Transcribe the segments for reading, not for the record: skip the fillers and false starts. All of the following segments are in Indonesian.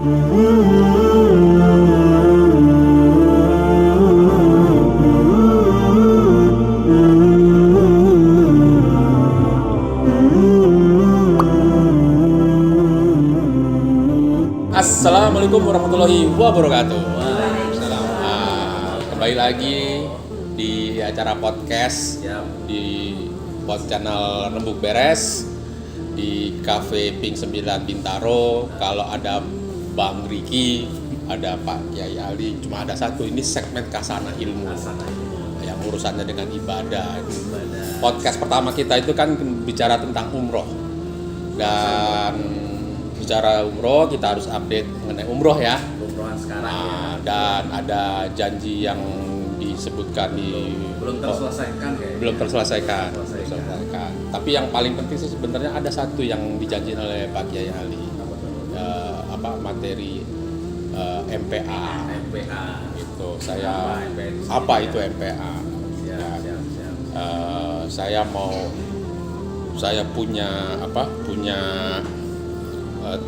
Assalamualaikum warahmatullahi wabarakatuh. Waalaikumsalam. Kembali lagi di acara podcast di channel Rembug Beres di Cafe Pink 9 Bintaro. Kalau ada Bang Riki, ada Pak Kiai Ali, cuma ada satu, ini segmen Kasana Ilmu yang urusannya dengan ibadah. Podcast pertama kita itu kan bicara tentang umroh, dan bicara umroh kita harus update mengenai umroh ya. Umrohan sekarang dan ada janji yang disebutkan di belum terselesaikan. Tapi yang paling penting sih sebenarnya ada satu yang dijanjikan oleh Pak Kiai Ali, materi MPA. Itu saya apa itu MPA? Saya punya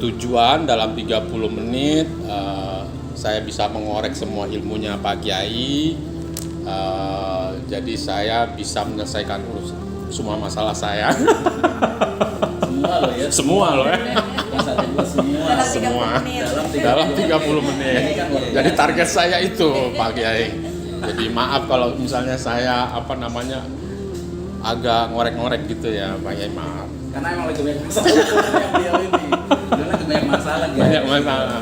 tujuan dalam 30 menit saya bisa mengorek semua ilmunya Pak Kiai, jadi saya bisa menyelesaikan semua masalah saya. Semua loh ya. Semua dalam 30 menit. Jadi target saya itu Pak Kiai. Jadi maaf kalau misalnya saya agak ngorek-ngorek gitu ya Pak Kiai, maaf. Karena emang lagi banyak masalah yang dia ini. Banyak masalah.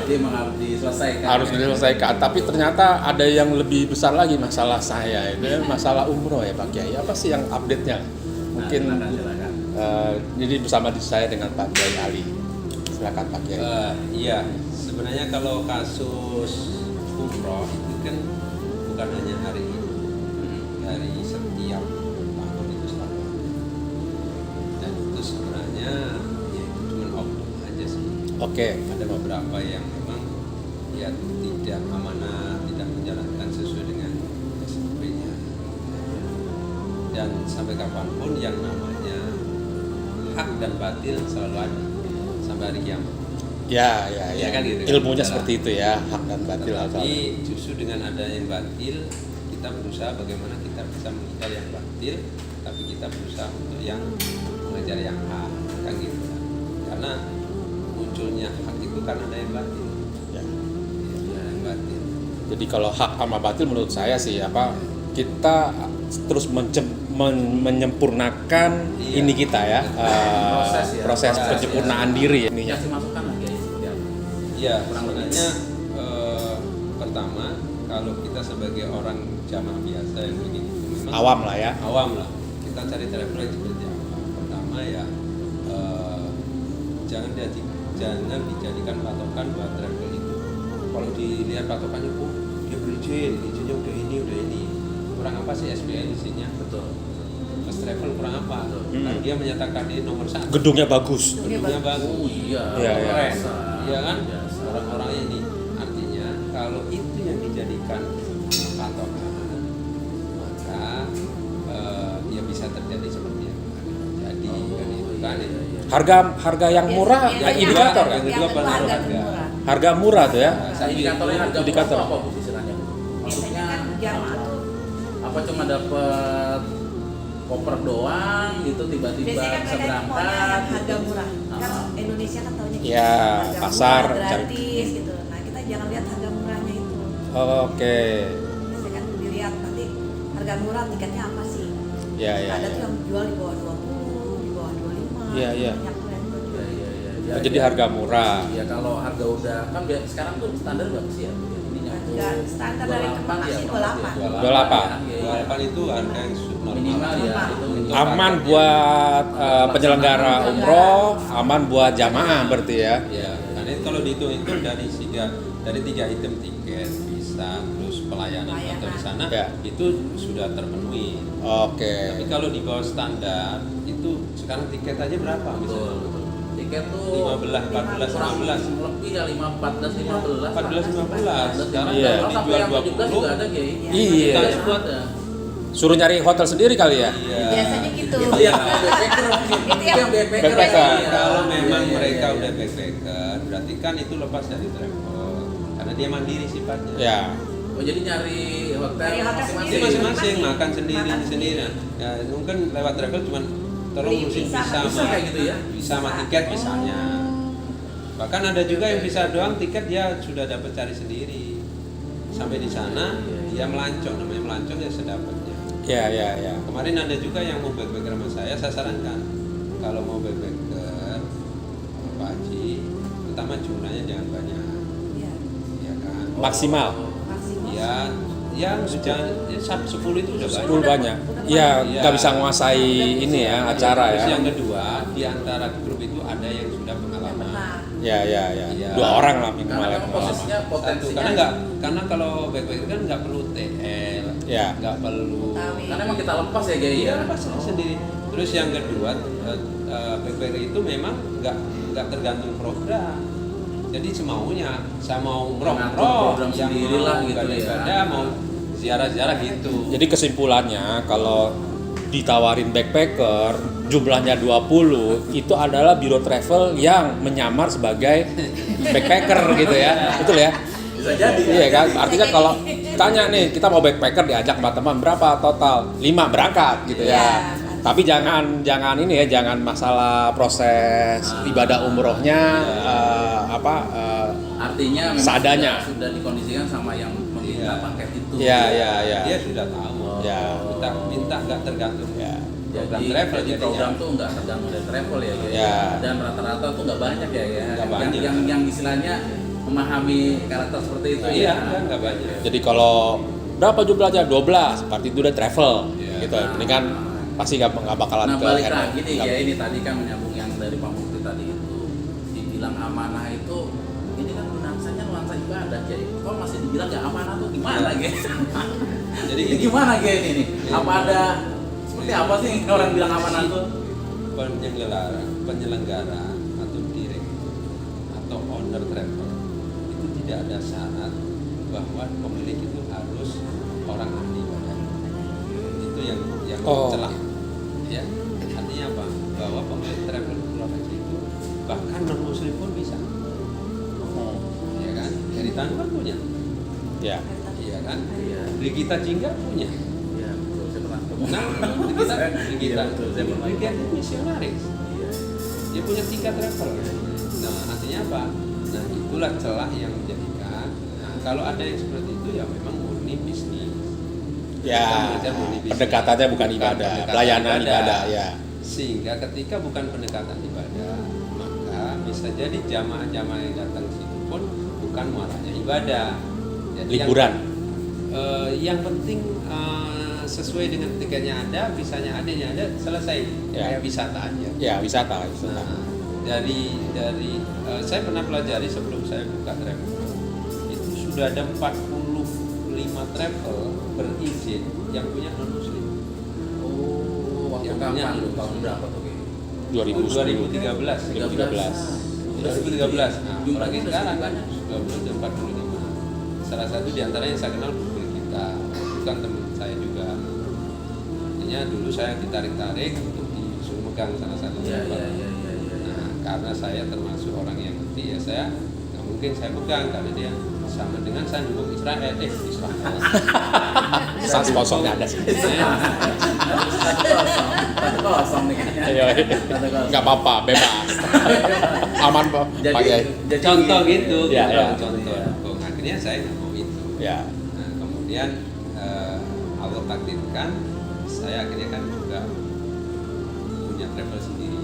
Jadi emang harus diselesaikan. Tapi ternyata ada yang lebih besar lagi masalah saya. Itu masalah umroh ya Pak Kiai. Apa sih yang update-nya? Mungkin silakan. Jadi bersama saya dengan Pak Kiai Ali. Silakan Pak Kiai. Iya, sebenarnya kalau kasus umroh itu kan bukan hanya hari ini, dari setiap tahun itu selalu. Dan itu sebenarnya ya itu cuma oknum aja sih. Oke. Ada beberapa yang memang ya tidak amanah, tidak menjalankan sesuai dengan SOP-nya. Dan sampai kapanpun yang namanya hak dan batil selalu ada sampai hari kiamat. Ya kan gitu. Ilmunya seperti itu ya, hak dan batil. Tapi justru dengan adanya yang batil, kita berusaha bagaimana kita bisa mengejar yang batil, tapi kita berusaha untuk yang mengejar yang hak, kan gitu. Karena munculnya hak itu karena ada yang batil. Ya. Yang batil. Jadi kalau hak sama batil menurut saya sih kita terus menyempurnakan ini kita ya, proses penyempurnaan diri ini. Iya, sebenarnya pertama kalau kita sebagai orang jamaah biasa yang begini, memang awam lah ya. Kita cari travel yang seperti apa? Pertama ya jangan dijadikan patokan buat travel itu. Kalau dilihat patokannya, dia izinnya udah ini. Kurang apa sih SPL isinya? Betul. First travel kurang apa? Kan dia menyatakan ini nomor 1. Gedungnya bagus. Oh iya. Iya kan? Orang-orang ini artinya kalau itu yang dijadikan patokan, maka ya bisa terjadi seperti yang jadi kan itu. Harga yang murah indikator kan? Yang kedua pengaruh harga. Harga murah tuh ya. Indikator apa Bu istilahnya? Maksudnya apa cuma dapat koper doang gitu tiba-tiba bisa berangkat harga murah. Kan Indonesia kan taunya gitu. Ya, harga pasar murah, gratis gitu. Nah, kita jangan lihat harga murahnya itu. Oke. Biasanya kan dilihat nanti harga murah tiketnya apa sih? Ya. Ada tuh yang jual di bawah 20, di bawah 25. Iya. Banyak tuh yang jual. Ya, jadi harga murah. Ya kalau harga udah kan sekarang tuh standar berapa sih ya? Harga standar dari Kemang sih 28. 28 itu harga yang minimal ya. Aman buat penyelenggara umroh, aman buat jamaah berarti ya. Ya, karena kalau dihitung itu dari 3 item tiket, visa, terus pelayanan hotel di sana itu sudah terpenuhi. Oke. Tapi kalau di bawah standar itu sekarang tiket aja berapa misalnya? Tiket tuh 15, 14, 15 lebih ya 14, 15 sekarang dijual 20 juga ada kayak iya. Suruh Suruh nyari hotel sendiri kali ya? Iya. Biasanya kita itu. Itu yang backpacker mungkin. Itu yang backpacker. backpacker. Iya. Kalau memang Iya, mereka iya, udah iya. backpacker, berarti kan itu lepas dari travel, karena dia mandiri sifatnya. Ya. Oh jadi nyari hotel Nyari hotel Dia masing-masing. masing-masing makan sendiri Makan sendiri. Ya, mungkin lewat travel cuman tolong Beli urusin visa. visa Bisa kayak gitu ya? Visa sama tiket misalnya. Bahkan ada juga yang visa doang, tiket dia sudah dapat cari sendiri. Sampai di sana dia melancong, namanya melancong ya sedapatnya. Ya. Kemarin ada juga yang mau backpacker sama saya sarankan kalau mau backpacker Pak Haji, pertama jumlahnya jangan banyak, Iya. ya kan? Maksimal. Maksimal. Ya, yang jangan 10 itu udah 10 banyak. banyak. Ya, Iya. nggak bisa menguasai ini ya acara Terus ya. yang kedua, di antara grup itu ada yang sudah Yang pengalaman. benar. Ya. Iya. 2 orang lah minimal Karena ya memang pengalaman. posisinya Satu, potensinya. karena kalau backpacker kan nggak perlu TL, Ya. nggak perlu. Betawi. Karena emang kita lepas ya Gaya. Iya, lepas sendiri. Terus yang kedua, backpacker itu memang nggak tergantung program. Jadi semaunya, saya mau umroh, Mengatur program yang sendiri mau lah gitu ya. ibadah, mau ziarah-ziarah gitu. Jadi kesimpulannya kalau ditawarin backpacker jumlahnya 20 itu adalah biro travel yang menyamar sebagai backpacker gitu ya. Betul ya? Bisa jadi. Iya kan? Artinya kalau tanya nih kita mau backpacker diajak sama teman berapa total? 5 berangkat gitu ya. Iya. Tapi jangan ini ya, jangan masalah proses ibadah umrohnya Artinya memang seadanya. sudah dikondisikan sama yang meminta Iya. paket itu. Iya. Dia sudah tahu. Ya. Minta nggak tergantung. Ya. Program Jadi, travel jadi jadinya. program tuh nggak tergantung dari travel ya, Gaya. Ya. Dan rata-rata tuh nggak banyak ya, Nggak banyak. Yang istilahnya memahami karakter seperti itu Iya, ya. nggak banyak. Jadi kalau berapa jumlahnya? 12, berarti itu udah travel Iya. gitu. Ini kan pasti nggak bakalan Nah ke balik handle. lagi nih Nggak- ya, ini tadi kan menyambung yang dari Pak Mukti tadi itu dibilang amanah itu, ini kan nuansanya nuansa ibadah ya. Kok masih dibilang nggak amanah tuh gimana Iya. gitu? Jadi Ini gimana Gaya ini nih? Apa ada seperti apa sih orang bilang amanah tuh? penyelenggara atau direktur atau owner travel itu tidak ada syarat bahwa pemilik itu harus orang ahli ibadah. Itu yang Oh. celah. Ya, artinya apa? Bahwa pemilik travel Pulau Haji itu bahkan non muslim pun bisa. Ya kan? Dari Tanpan punya. Ya. Iya kan? Iya. Di kita Jingga punya. Iya betul, saya pernah ketemu. Nah, di kita Iya, betul, saya pernah di kita ketemu. itu misionaris. Iya. Dia punya tingkat travel. Nah, artinya apa? Nah, itulah celah yang menjadikan. Nah, kalau ada yang seperti itu ya memang murni bisnis. Ya, Kita belajar murni bisnis. pendekatannya bukan ibadah, pendekatan pelayanan ibadah, ya. Sehingga ketika bukan pendekatan ibadah, maka bisa jadi jamaah-jamaah yang datang ke situ pun bukan muaranya ibadah. Jadi Liburan. Yang penting sesuai dengan tiketnya ada, visanya ada, selesai. Ya. Kayak wisata aja. Ya, wisata. Nah, dari saya pernah pelajari sebelum saya buka travel, itu sudah ada 45 travel berizin yang punya non muslim. Oh, waktu Yang kapan punya lu? non Tahun muslim. berapa tuh? Gaya? 2013. 2013. 2013. Nah, Jumlahnya apalagi udah sekarang segitu kan banyak. sudah 45. Salah satu di antara yang saya kenal guru kita, bukan teman saya juga. Artinya dulu saya ditarik-tarik untuk disuruh megang salah satu Iya, travel. iya, iya, iya, iya. Nah, karena saya termasuk orang yang ngerti ya saya nggak mungkin saya pegang karena dia sama dengan saya dukung Israel. Sponsornya ada sih. Satu kosong nih kayaknya. Ayo, Satu kosong. nggak apa-apa, bebas. Aman Pak. Pakai. jadi Contoh gitu, Ya, ya. contoh. Oh, akhirnya saya nggak mau itu. Ya. Nah, kemudian Allah takdirkan saya akhirnya kan juga punya travel sendiri.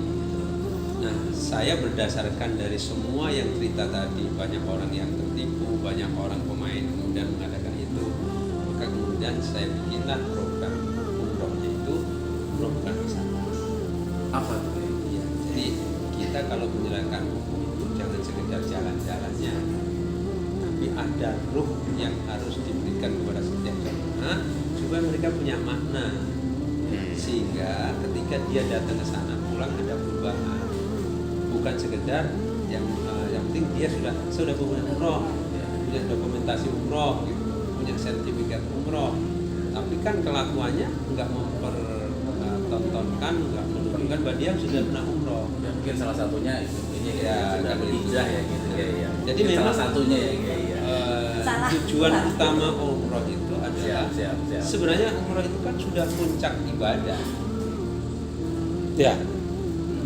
Nah, saya berdasarkan dari semua yang cerita tadi, banyak orang yang tertipu, banyak orang pemain kemudian mengadakan itu, maka kemudian saya bikinlah program umrohnya itu umroh bukan wisata. apa tuh? Gaya? Iya, jadi kita kalau menjalankan hukum itu jangan sekedar jalan-jalannya, tapi ada ruh yang harus diberikan kepada setiap jemaah supaya mereka punya makna, sehingga ketika dia datang ke sana pulang ada perubahan, bukan sekedar yang penting dia sudah punya umroh, punya dokumentasi umroh, gitu, punya sertifikat umroh, tapi kan kelakuannya nggak tontonkan, nggak menunjukkan bahwa dia sudah pernah umroh. Ya, mungkin salah satunya ini Ya, sudah kan berhijrah ya gitu ya. Jadi Mungkin memang salah satunya ya. Salah. Tujuan utama umroh itu adalah Siap. sebenarnya umroh itu kan sudah puncak ibadah. Ya.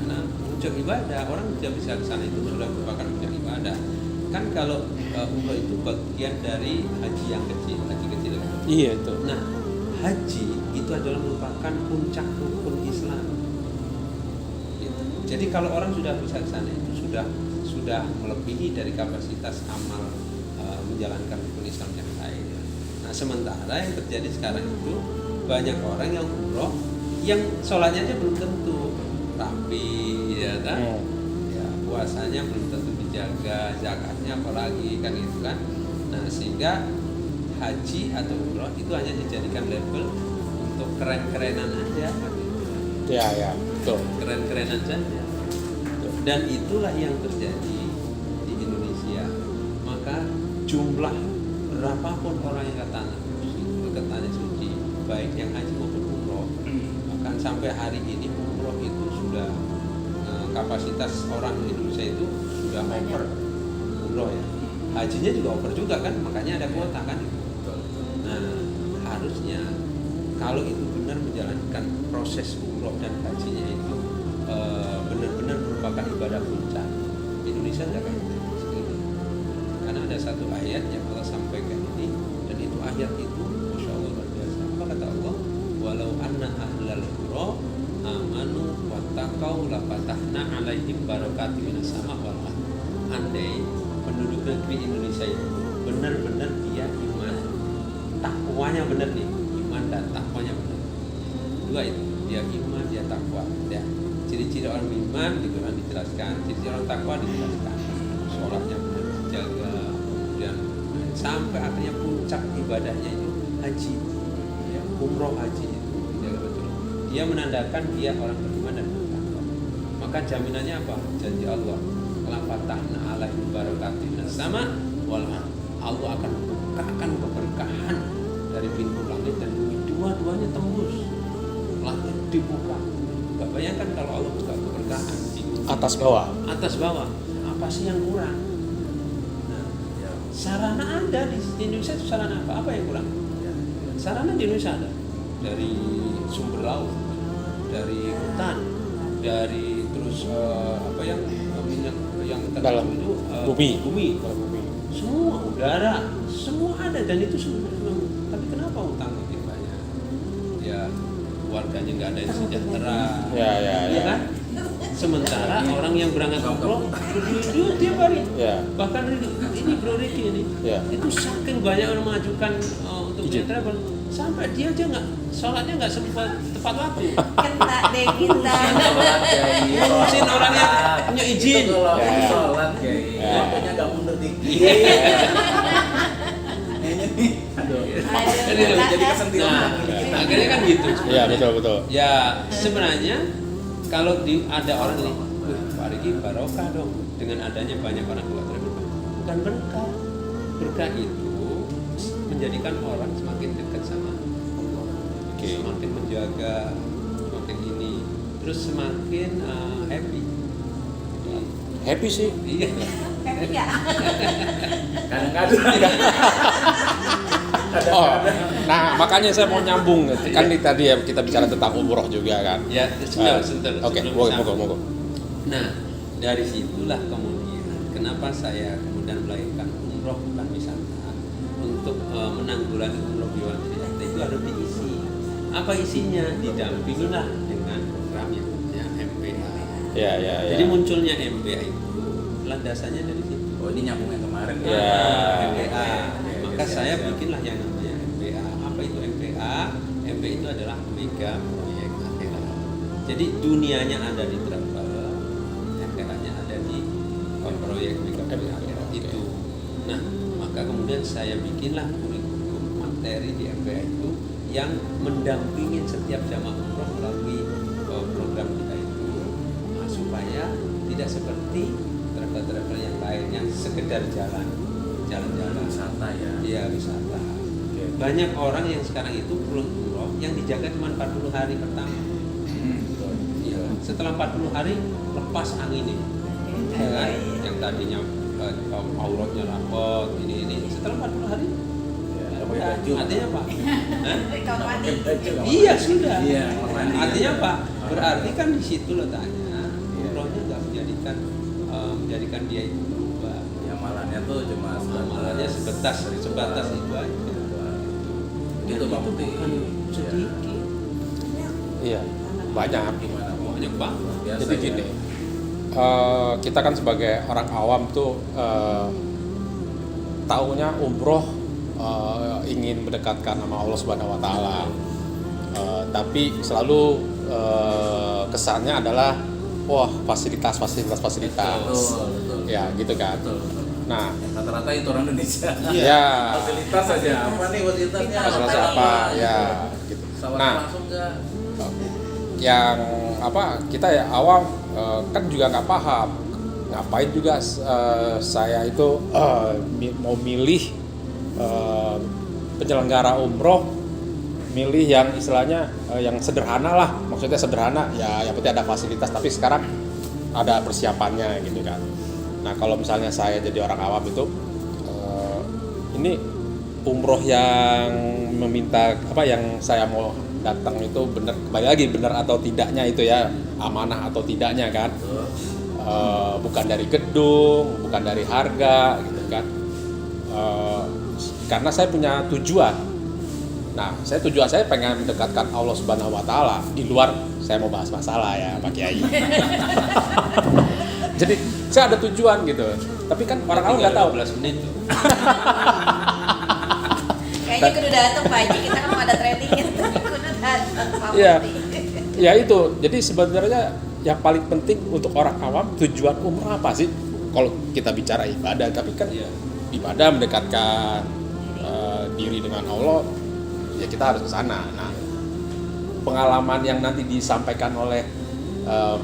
Nah, puncak ibadah orang tidak bisa ke sana itu sudah merupakan puncak ibadah. Kan kalau umroh itu bagian dari haji yang kecil, haji kecil. Iya itu. Nah, haji itu adalah merupakan puncak rukun Islam. Gitu. Jadi kalau orang sudah bisa ke sana itu sudah melebihi dari kapasitas amal menjalankan rukun Islam yang lain. Nah, sementara yang terjadi sekarang itu banyak orang yang umroh yang sholatnya aja belum tentu rapi, ya kan? Ya, puasanya belum tentu dijaga, zakatnya apalagi kan itu kan. Nah, sehingga haji atau umroh itu hanya dijadikan label untuk keren-kerenan aja kan gitu. Ya, betul. Keren-kerenan saja. Dan itulah yang terjadi di Indonesia. Maka jumlah berapapun orang yang ke tanah suci, baik yang haji maupun umroh, bahkan sampai hari ini umroh itu sudah kapasitas orang Indonesia itu sudah over umroh ya. Hajinya juga over juga kan, makanya ada kuota kan. Nah, harusnya kalau itu benar menjalankan proses umroh dan hajinya itu benar-benar merupakan ibadah puncak, Indonesia tidak kayak gitu. Karena ada satu ayat yang Allah sampaikan ini, dan itu ayat itu Masya Allah luar biasa. Apa kata Allah? Walau anna ahlal qura amanu wattaqau lafatahna alaihim barakatim minas sama wal ardh. Andai penduduk negeri Indonesia itu benar-benar dia iman, takwanya benar nih, iman dan takwanya benar. Dua itu, dia iman, dia takwa. Ya. Ciri-ciri orang iman di Quran dijelaskan, ciri-ciri orang takwa dijelaskan. Sholatnya benar dijaga, kemudian sampai akhirnya puncak ibadahnya itu haji, ya, umroh haji itu dijaga betul. Dia menandakan dia orang beriman dan bertakwa. Maka jaminannya apa? Janji Allah. La fatahna alaihim barakatim minas sama wal ardh. Allah akan bukakan keberkahan dari pintu langit dan bumi, dua-duanya tembus. Langit dibuka. Gak bayangkan kalau Allah buka keberkahan di bumi. Atas bawah. Atas bawah. Apa sih yang kurang? Nah, sarana ada di Indonesia itu sarana apa? Apa yang kurang? Sarana di Indonesia ada. Dari sumber laut, dari hutan, dari terus apa yang minyak yang Dalam itu bumi. Semua udara, semua ada dan itu semua. Tapi kenapa utang makin banyak? Ya warganya nggak ada yang sejahtera. Ya. Kan? Sementara orang yang berangkat umroh duit dia balik. Ya. Bahkan ini Bro Ricky ini, Ya. itu saking banyak orang mengajukan untuk Izin. travel sampai dia aja nggak sholatnya nggak sempat tepat waktu. Kena deh kita. Ngurusin orang yang punya izin. Itu kalau Ya. sholat kayak Ya. waktunya nggak mundur dikit. Kayaknya nih, aduh. Jadi kesentilan. Nah, akhirnya kan gitu. Iya, betul. Ya sebenarnya kalau ada orang ini, Pak Riki barokah dong dengan adanya banyak orang keluar travel. Bukan berkah. Berkah itu menjadikan orang semakin dekat sama Allah. Semakin menjaga, semakin ini, terus semakin happy. Happy sih. Iya. Happy nggak? Kadang-kadang. Oh, nah makanya saya mau nyambung kan tadi ya kita bicara tentang umroh juga kan. Ya, sebentar. Oke, sebelum monggo. Nah, dari situlah kemudian kenapa saya kemudian melahirkan umroh bukan wisata untuk menanggulangi umroh biwasata itu harus diisi. Apa isinya? Didampingilah dengan program yang namanya MPA. Ya. Jadi munculnya MPA itu landasannya dari situ. Oh, ini nyambung yang kemarin. Ya. MPA. Maka Siap, saya siap. bikinlah yang namanya MPA. Apa itu MPA? MPA itu adalah mega proyek akhirat. Jadi dunianya ada di travel, akhiratnya ada di proyek mega proyek akhirat itu. Nah, maka kemudian saya bikinlah kurikulum materi di MPA itu yang mendampingi setiap jamaah umroh melalui program kita itu, supaya tidak seperti travel-travel yang lain yang sekedar jalan-jalan Wisata ya. Iya, wisata. Banyak orang yang sekarang itu pulang umroh yang dijaga cuma 40 hari pertama. setelah 40 hari lepas anginnya. Ya kan? Yang tadinya auratnya rapot, ini setelah 40 hari pakai baju. artinya apa? Hah? Kalau mandi. Iya sudah. Iya, mandi. Artinya apa? Berarti kan di situ letaknya umrohnya nggak menjadikan dia itu berubah. Ya amalannya tuh cuma Amalannya sebatas itu aja. Itu Pak Mukti. Bukan sedikit. Iya, banyak. Gimana Bu? Banyak banget. Biasa Jadi ya. gini, kita kan sebagai orang awam tuh taunya umroh ingin mendekatkan nama Allah Subhanahu Wa Taala, tapi selalu kesannya adalah wah fasilitas. Betul. Ya gitu kan. Betul. Nah, Rata-rata itu orang Indonesia. ya Fasilitas aja. Apa nih fasilitasnya? fasilitas apa ya gitu. Pesawat Nah, langsung nggak? yang kita ya awam kan juga nggak paham ngapain juga saya itu mau milih penyelenggara umroh, milih yang istilahnya yang sederhana lah, maksudnya sederhana ya yang penting ada fasilitas tapi sekarang ada persiapannya gitu kan. Nah kalau misalnya saya jadi orang awam itu ini umroh yang meminta yang saya mau datang itu benar, kembali lagi benar atau tidaknya itu ya, amanah atau tidaknya kan. Bukan dari gedung, bukan dari harga gitu kan. Karena saya punya tujuan. Nah, tujuan saya pengen mendekatkan Allah Subhanahu Wa Taala. Di luar saya mau bahas masalah ya Pak Kiai. Jadi saya ada tujuan gitu. Tapi kan orang awam nggak tahu. 12 menit tuh. Kayaknya kudu datang Pak Haji, kita kan mau ada trainingnya. Kudu datang Pak Iya. Mukti. Ya itu. Jadi sebenarnya yang paling penting untuk orang awam tujuan umrah apa sih? Kalau kita bicara ibadah, tapi kan Iya. ibadah mendekatkan diri dengan Allah, ya kita harus ke sana. Nah, pengalaman yang nanti disampaikan oleh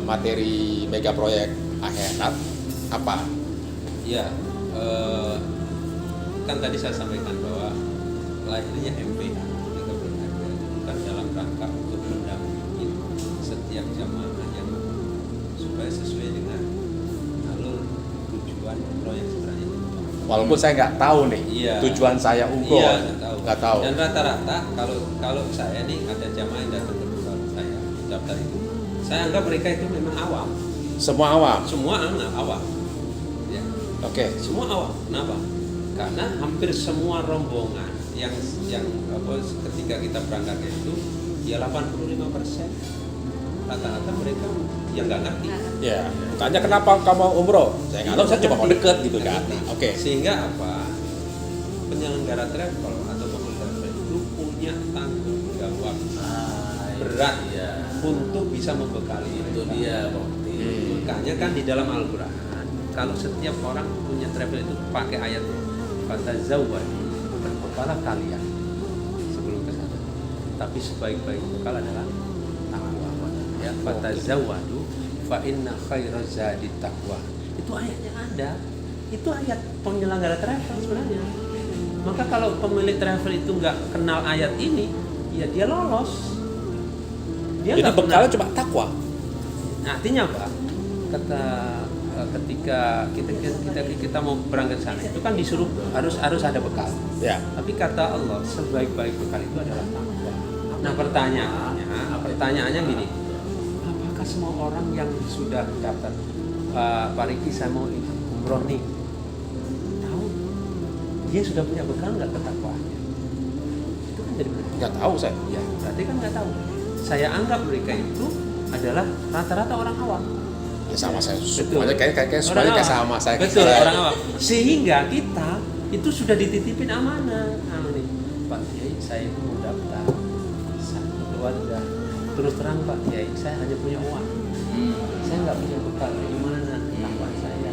materi mega proyek akhirat apa? Ya, kan tadi saya sampaikan bahwa lahirnya MPA Mega Proyek Akhirat itu bukan dalam rangka untuk mendampingi setiap jamaah yang supaya sesuai dengan alur tujuan proyek sebenarnya itu. Walaupun saya nggak tahu nih Iya. tujuan saya umroh, Iya, nggak tahu. Dan rata-rata kalau saya nih ada jamaah yang datang ke tempat saya daftar itu, saya anggap mereka itu memang awam. Semua awam. Semua anak awam. Ya. Oke. Semua awam. Kenapa? Karena hampir semua rombongan yang ketika kita berangkat itu ya 85% rata-rata mereka yang nggak ngerti. Ya, tanya kenapa kamu umroh? Saya nggak tahu, saya cuma mau deket gitu kan. Nah, oke. Sehingga apa? Penyelenggara travel atau pemerintah travel itu punya tanggung jawab berat Iya. untuk bisa membekali Itu mereka. dia Pak Mukti. Makanya kan di dalam Al-Quran kalau setiap orang punya travel itu pakai ayat fatazawwadu, berbekalah kalian sebelum ke sana. Tapi sebaik-baik bekal adalah takwa. Ya, fatazawwadu fa inna khairaz zadi taqwa. Itu ayatnya ada. Itu ayat penyelenggara travel sebenarnya. Maka kalau pemilik travel itu nggak kenal ayat ini, ya dia lolos. Dia Jadi nggak bekalnya pernah- cuma takwa. Nah, artinya apa? Ketika kita mau berangkat sana itu kan disuruh harus ada bekal. Ya. Tapi kata Allah sebaik-baik bekal itu adalah takwa. Nah, pertanyaannya gini. Apakah semua orang yang sudah daftar Pak Riki saya mau umroh nih tahu dia sudah punya bekal nggak ketakwaannya? Itu kan jadi pertanyaan. Nggak tahu saya. Ya, berarti kan nggak tahu. Saya anggap mereka itu adalah rata-rata orang awam. Ya sama saya. Betul. Semuanya kayak semuanya kayak sama saya. Betul, Saya- orang awam. Sehingga kita itu sudah dititipin amanah. Nih, Pak Kiai, saya itu mau daftar satu keluarga. Terus terang Pak Kiai, saya hanya punya uang. Saya nggak punya bekal. Gimana takwa saya?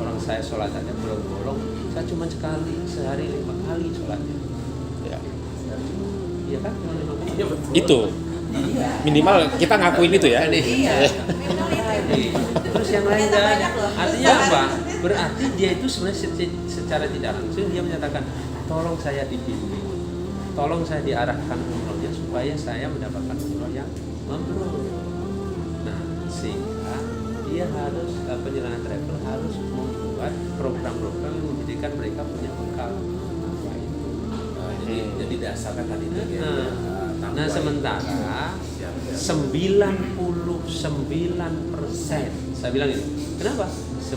Orang saya sholat aja bolong-bolong. Saya cuma sehari 5 kali sholatnya. Ya. Iya kan? Cuma 5 kali. Iya betul. Itu minimal kita ngakuin itu ya. Iya. Memang itu. Terus yang lain Ternyata nggak ada. banyak loh. Artinya apa? Berarti dia itu sebenarnya secara tidak langsung dia menyatakan, tolong saya dibimbing, tolong saya diarahkan umrohnya supaya saya mendapatkan umroh yang mabrur. Nah, sehingga dia harus penyelenggara travel harus membuat program-program yang menjadikan mereka punya bekal apa itu. Jadi dasarkan tadi itu ya. Nah sementara 99%, saya bilang ini, kenapa? 99%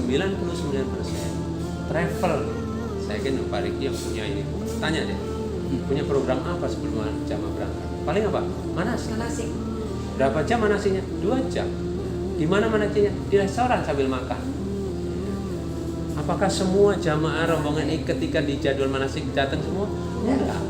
travel. Saya kan Pak Riki yang punya ini, tanya deh, punya program apa sebelum jamaah berangkat? Paling apa? Manasik. Manasik. Berapa jam manasinya? 2 jam. Di mana manasinya? Di restoran sambil makan. Apakah semua jamaah rombongan ini ketika di jadwal manasik datang semua? Enggak.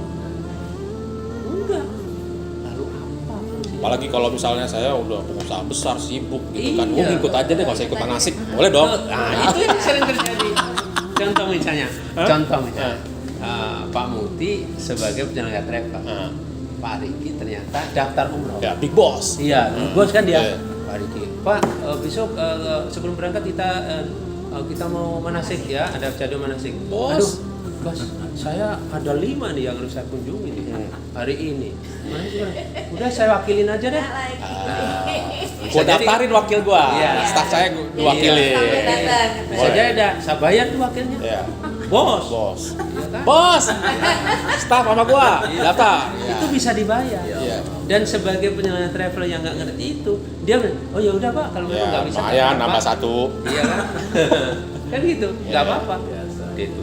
Lalu apa fungsinya? Apalagi kalau misalnya saya udah pengusaha besar sibuk gitu kan, Iya. ikut aja deh, nggak usah ikut manasik, boleh dong. Nah, itu yang sering terjadi. Contoh misalnya, Pak Muti sebagai penyelenggara travel, Pak Riki ternyata daftar umroh. Ya, big boss. Iya, bos kan dia. Iya. Pak Riki, Pak besok sebelum berangkat kita mau manasik ya, ada jadwal manasik. Bos. Aduh, bos, saya ada 5 nih yang harus saya kunjungi nih hari ini. Mana sih, Bang? Udah saya wakilin aja deh. Gua daftarin wakil gua, Iya. staff saya gua wakilin. Sampai datang. Bisa aja ada, saya bayar tuh wakilnya. Ya, Bos. bos. Iya kan? Bos, staff sama gua, daftar. Itu bisa dibayar. Iya. Dan sebagai penyelenggara travel yang nggak ngerti itu, dia bilang, oh ya udah Pak, kalau memang Ya, nggak bisa. lumayan nggak nambah apa-apa." satu. Iya kan? Kan gitu, nggak Iya. apa-apa. Biasa. Gitu.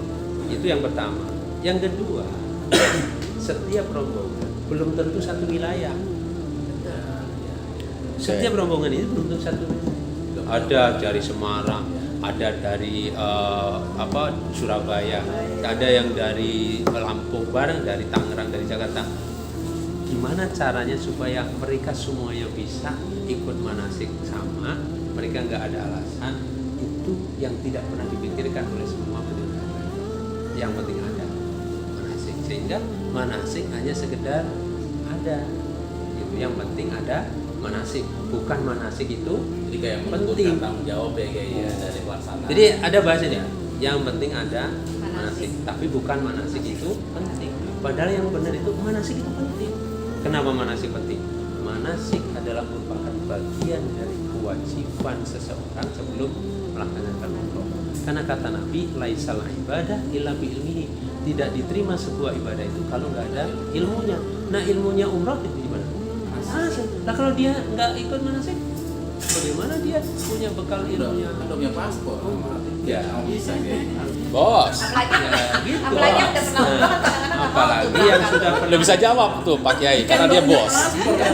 Itu yang pertama. Yang kedua, setiap rombongan belum tentu satu wilayah. Setiap rombongan ini belum tentu satu. Ada dari Semarang, ada dari Surabaya, ada yang dari Lampung, bareng dari Tangerang, dari Jakarta. Gimana caranya supaya mereka semuanya bisa ikut manasik sama, mereka nggak ada alasan, itu yang tidak pernah dipikirkan oleh semua penyelenggara. Yang penting ada manasik, sehingga manasik hanya sekedar ada, gitu. Yang penting ada manasik, bukan manasik itu Jadi kayak penting. menentukan tanggung jawab ya kayak ya dari pelaksanaan. Jadi ada bahasanya, yang penting ada manasik, tapi bukan manasik itu penting. Padahal yang benar itu manasik itu penting. Kenapa manasik penting? Manasik adalah merupakan bagian dari kewajiban seseorang sebelum melaksanakan umroh. Karena kata Nabi, laisal ibadah illa bi ilmihi. Tidak diterima sebuah ibadah itu kalau nggak ada ilmunya. Nah ilmunya umroh itu di mana? Manasik. Nah kalau dia nggak ikut manasik, bagaimana dia punya bekal ilmunya? Udah punya paspor. Ya. Nggak bisa kayak gitu. Bos, Apalagi Ya, gitu. apalagi yang udah pernah umroh kan kadang-kadang nggak mau Apalagi tuh yang berangkat. sudah udah bisa jawab tuh Pak Kiai, karena dia bos.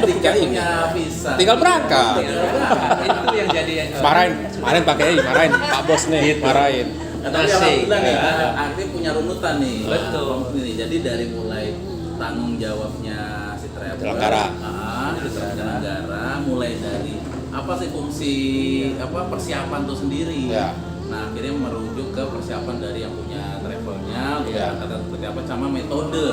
Ketika punya visa. Tinggal berangkat. Itu yang jadi Marahin Pak Kiai, marahin Pak Bos nih, marahin. Tapi Asik. alhamdulillah nih, Ya. artinya punya runutan nih. Betul. Ini jadi dari mulai tanggung jawabnya si travel, Penyelenggara. penyelenggara, mulai dari apa sih fungsi persiapan tuh sendiri. Ya. Nah akhirnya merujuk ke persiapan dari yang punya travelnya, Ya. kata seperti apa, sama metode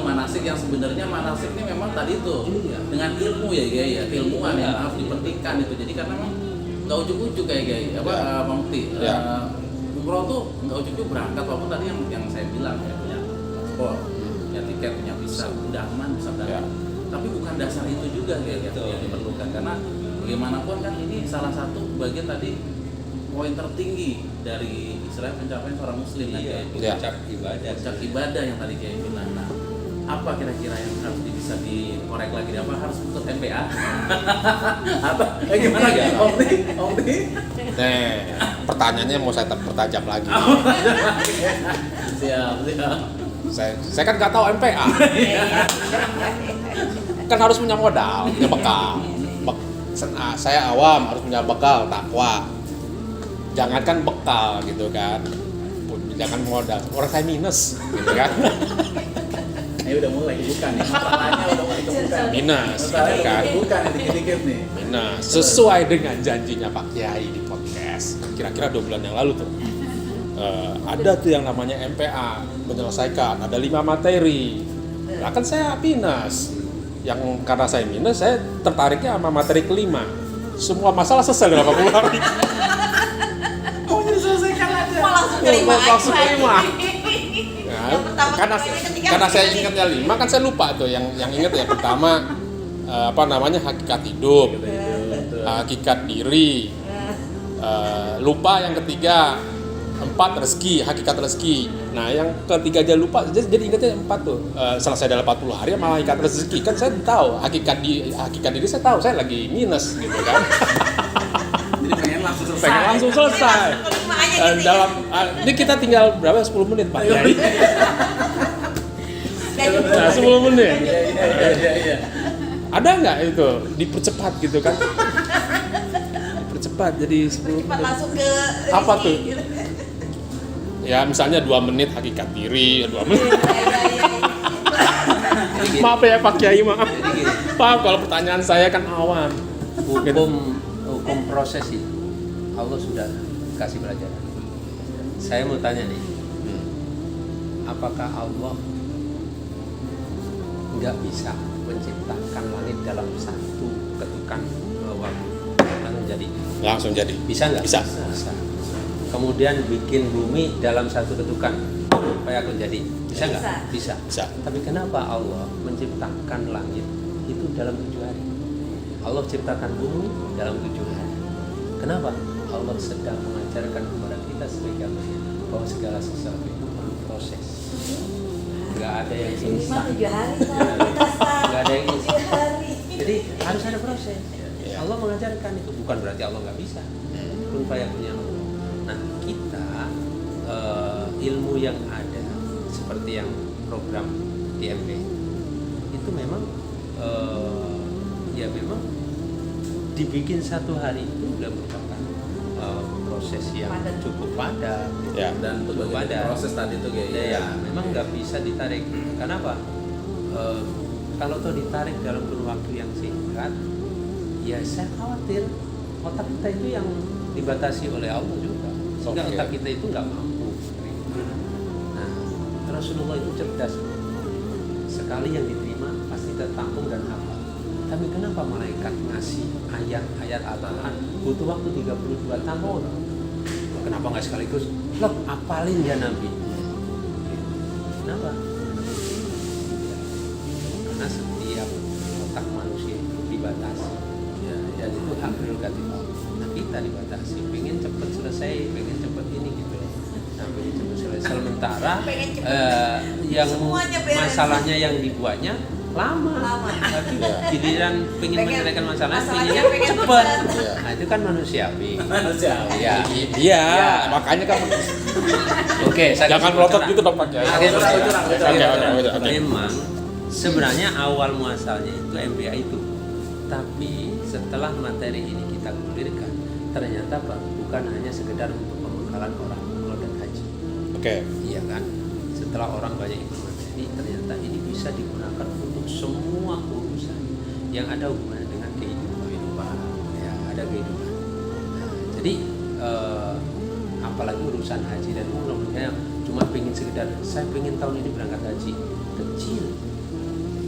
manasik yang sebenarnya manasik ini memang tadi tuh Iya. dengan ilmu ya keilmuan yang Iya. harus dipentingkan itu. Jadi karena memang nggak ujuk-ujuk kayak Ya. Pak Mukti. Ya. Umroh tuh nggak ujuk-ujuk berangkat, walaupun tadi yang saya bilang ya punya paspor, punya tiket, punya visa, udah aman bisa berangkat. Ya. Tapi bukan dasar itu juga Betul. yang diperlukan, karena bagaimanapun kan ini salah satu bagian tadi poin tertinggi dari Israel pencapaian seorang muslim kan, Iya, kayak gitu. Ya. puncak ibadah. Puncak ibadah yang tadi kayak bilang. Nah, apa kira-kira yang harus bisa dikorek lagi? Apa harus ikut MPA? Atau gimana ya? Omni? Nih, pertanyaannya mau saya pertajam lagi. Siap. Saya kan nggak tahu MPA. Kan harus punya modal, punya bekal. Saya awam, harus punya bekal, takwa. Jangankan bekal gitu kan, jangan modal. Orang saya minus, gitu kan. Udah mulai dibuka nih. Masalahnya udah mulai dibuka. Minus, Masalahnya gitu udah kan. mulai dibuka nih dikit-dikit nih. Nah, sesuai dengan janjinya Pak Kiai di podcast, kira-kira 2 bulan yang lalu tuh, ada tuh yang namanya MPA, menyelesaikan, ada 5 materi. Nah kan saya minus, yang karena saya minus, saya tertariknya sama materi kelima. Semua masalah selesai dalam 80 hari. Oh, diselesaikan aja. Mau langsung kelima Langsung aja. kelima. Yang Nah, pertama karena kelima, yang ketiga karena saya kelima. ingatnya 5 kan saya lupa tuh yang ingat yang pertama hakikat hidup. hakikat diri. Lupa yang ketiga, 4 rezeki, hakikat rezeki. Nah yang ketiga aja lupa, jadi ingatnya 4 tuh. Selesai dalam 40 hari sama hakikat rezeki. Kan saya tahu hakikat diri saya tahu, saya lagi minus gitu kan. Jadi pengen langsung selesai. Pengen langsung selesai. Kelima aja gitu ya. Dalam ini kita tinggal berapa? 10 menit Pak Kiai. Gak cukup. Nah, 10 menit. Iya. Ada nggak itu dipercepat gitu kan? Dipercepat jadi 10 Cepat menit. langsung ke Apa rezeki, tuh? gitu. Ya misalnya 2 menit hakikat diri, 2 menit. Iya. Maaf ya Pak Kiai, maaf. Jadi gini, Maaf kalau pertanyaan saya kan awam. hukum proses itu Allah sudah kasih pelajaran. Saya mau tanya nih, apakah Allah nggak bisa menciptakan langit dalam satu ketukan waktu langsung jadi? Langsung jadi. Bisa nggak? Bisa. Kemudian bikin bumi dalam satu ketukan supaya aku jadi. Bisa nggak? Bisa. Bisa. Tapi kenapa Allah menciptakan langit itu dalam 7 hari? Allah ciptakan bumi dalam 7 hari. Kenapa? Allah sedang mengajarkan kepada kita sebagai manusia bahwa segala sesuatu itu perlu proses. Nggak ada yang Ini mah instan. 7 hari Pak. Nggak ada yang 7 instan. hari. Jadi harus ada proses. Ya. Allah mengajarkan itu, bukan berarti Allah nggak bisa. Kun fayakunnya Allah. Nah kita ilmu yang ada seperti yang program TMP itu memang ya memang dibikin satu hari itu udah merupakan proses yang Padat. cukup padat. Gitu. Ya. Dan untuk Cukup bagian padat. proses tadi tuh kayak Ya, memang nggak bisa ditarik. Kenapa? Kalau tuh ditarik dalam kurun waktu yang singkat, ya saya khawatir otak kita itu yang dibatasi oleh Allah juga, sehingga Oke. otak kita itu nggak mampu. Nah, Rasulullah itu cerdas. Sekali yang diterima pasti tertampung dan hafal. Tapi kenapa malaikat ngasih ayat-ayat Al-Quran butuh waktu 32 tahun? Kenapa nggak sekaligus? Loh, apalin ya Nabi. Kenapa? Karena setiap otak manusia itu dibatasi. ya, Dan itu hak prerogatif Allah. Nah kita dibatasi. Pengen cepet selesai, pengen cepet ini gitu. Nah pengen cepet selesai. Sementara Pengen cepet. yang Semuanya beres. masalahnya yang dibuatnya lama. Tapi giliran pengen menyelesaikan masalahnya, masalahnya pengennya pengen cepet. cepet. Nah itu kan manusiawi. manusia. Ya. Iya, Ya. makanya kan Oke, saya jangan kasih melotot bocoran. gitu dong Pak Kiai. Oke, Curang. Oke. Memang sebenarnya awal muasalnya itu MBA itu, tapi setelah materi ini kita gulirkan, ternyata Pak, bukan hanya sekedar untuk pembekalan orang umroh dan haji. Oke. Iya kan? Setelah orang banyak ikut materi, ternyata ini bisa digunakan untuk semua urusan yang ada hubungannya dengan kehidupan. Ya, ada kehidupan. Nah, jadi apalagi urusan haji dan umroh, misalnya cuma pengen sekedar saya pengen tahun ini berangkat haji, kecil.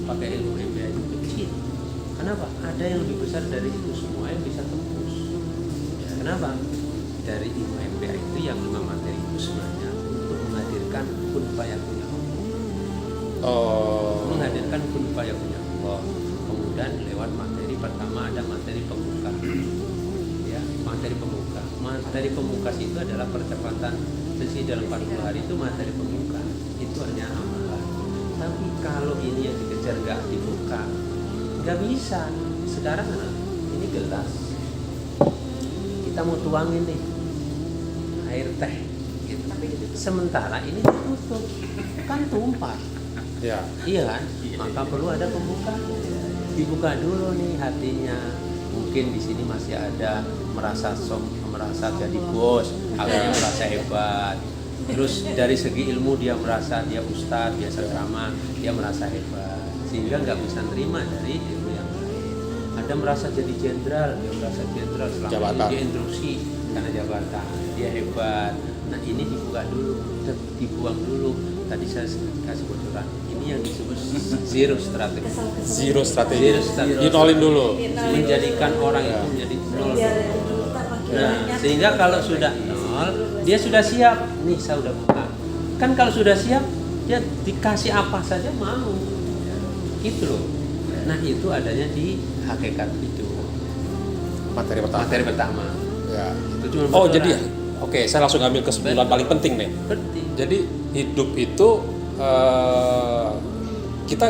Pakai ilmu MBA itu kecil. Kenapa? Ada yang lebih besar dari itu, semua yang bisa tembus. Ya, kenapa? Dari ilmu MBA itu yang 5 materi itu sebenarnya untuk menghadirkan kun fayakunnya Allah. Oh. Menghadirkan kun fayakunnya Allah. Kemudian lewat materi pertama ada materi pembuka. Ya, materi pembuka. Materi pembuka itu adalah percepatan sesi dalam 40 hari itu materi pembuka. Itu hanya amalan. Tapi kalau ini yang dikejar nggak dibuka, nggak bisa. Sekarang ini gelas, kita mau tuangin nih air teh, gitu. Sementara ini ditutup, kan tumpah. Ya. Iya kan? Maka perlu ada pembuka. Dibuka dulu nih hatinya. Mungkin di sini masih ada merasa jadi bos, akhirnya merasa hebat. Terus dari segi ilmu dia merasa dia ustadz, biasa ceramah, dia merasa hebat. Sehingga nggak bisa nerima dari ilmu yang lain. Ada merasa jadi jenderal, dia merasa jenderal selama Jabatan. ini dia instruksi karena jabatan, dia hebat. Nah ini dibuka dulu, dibuang dulu. Tadi saya kasih bocoran. Ini yang disebut zero strategi. Zero strategi. Zero strategi. Dinolin dulu. Menjadikan orang Ya. itu menjadi nol. Biar kita makin Nah, banyak. sehingga kalau sudah nol, dia sudah siap. Nih saya udah buka. Kan kalau sudah siap, dia dikasih apa saja mau. Gitu loh. Nah itu adanya di hakikat hidup. Materi pertama. Materi pertama. Ya. Itu cuma Oh, betul jadi orang. oke, saya langsung ambil kesimpulan Betul. paling penting nih. Penting. Jadi hidup itu kita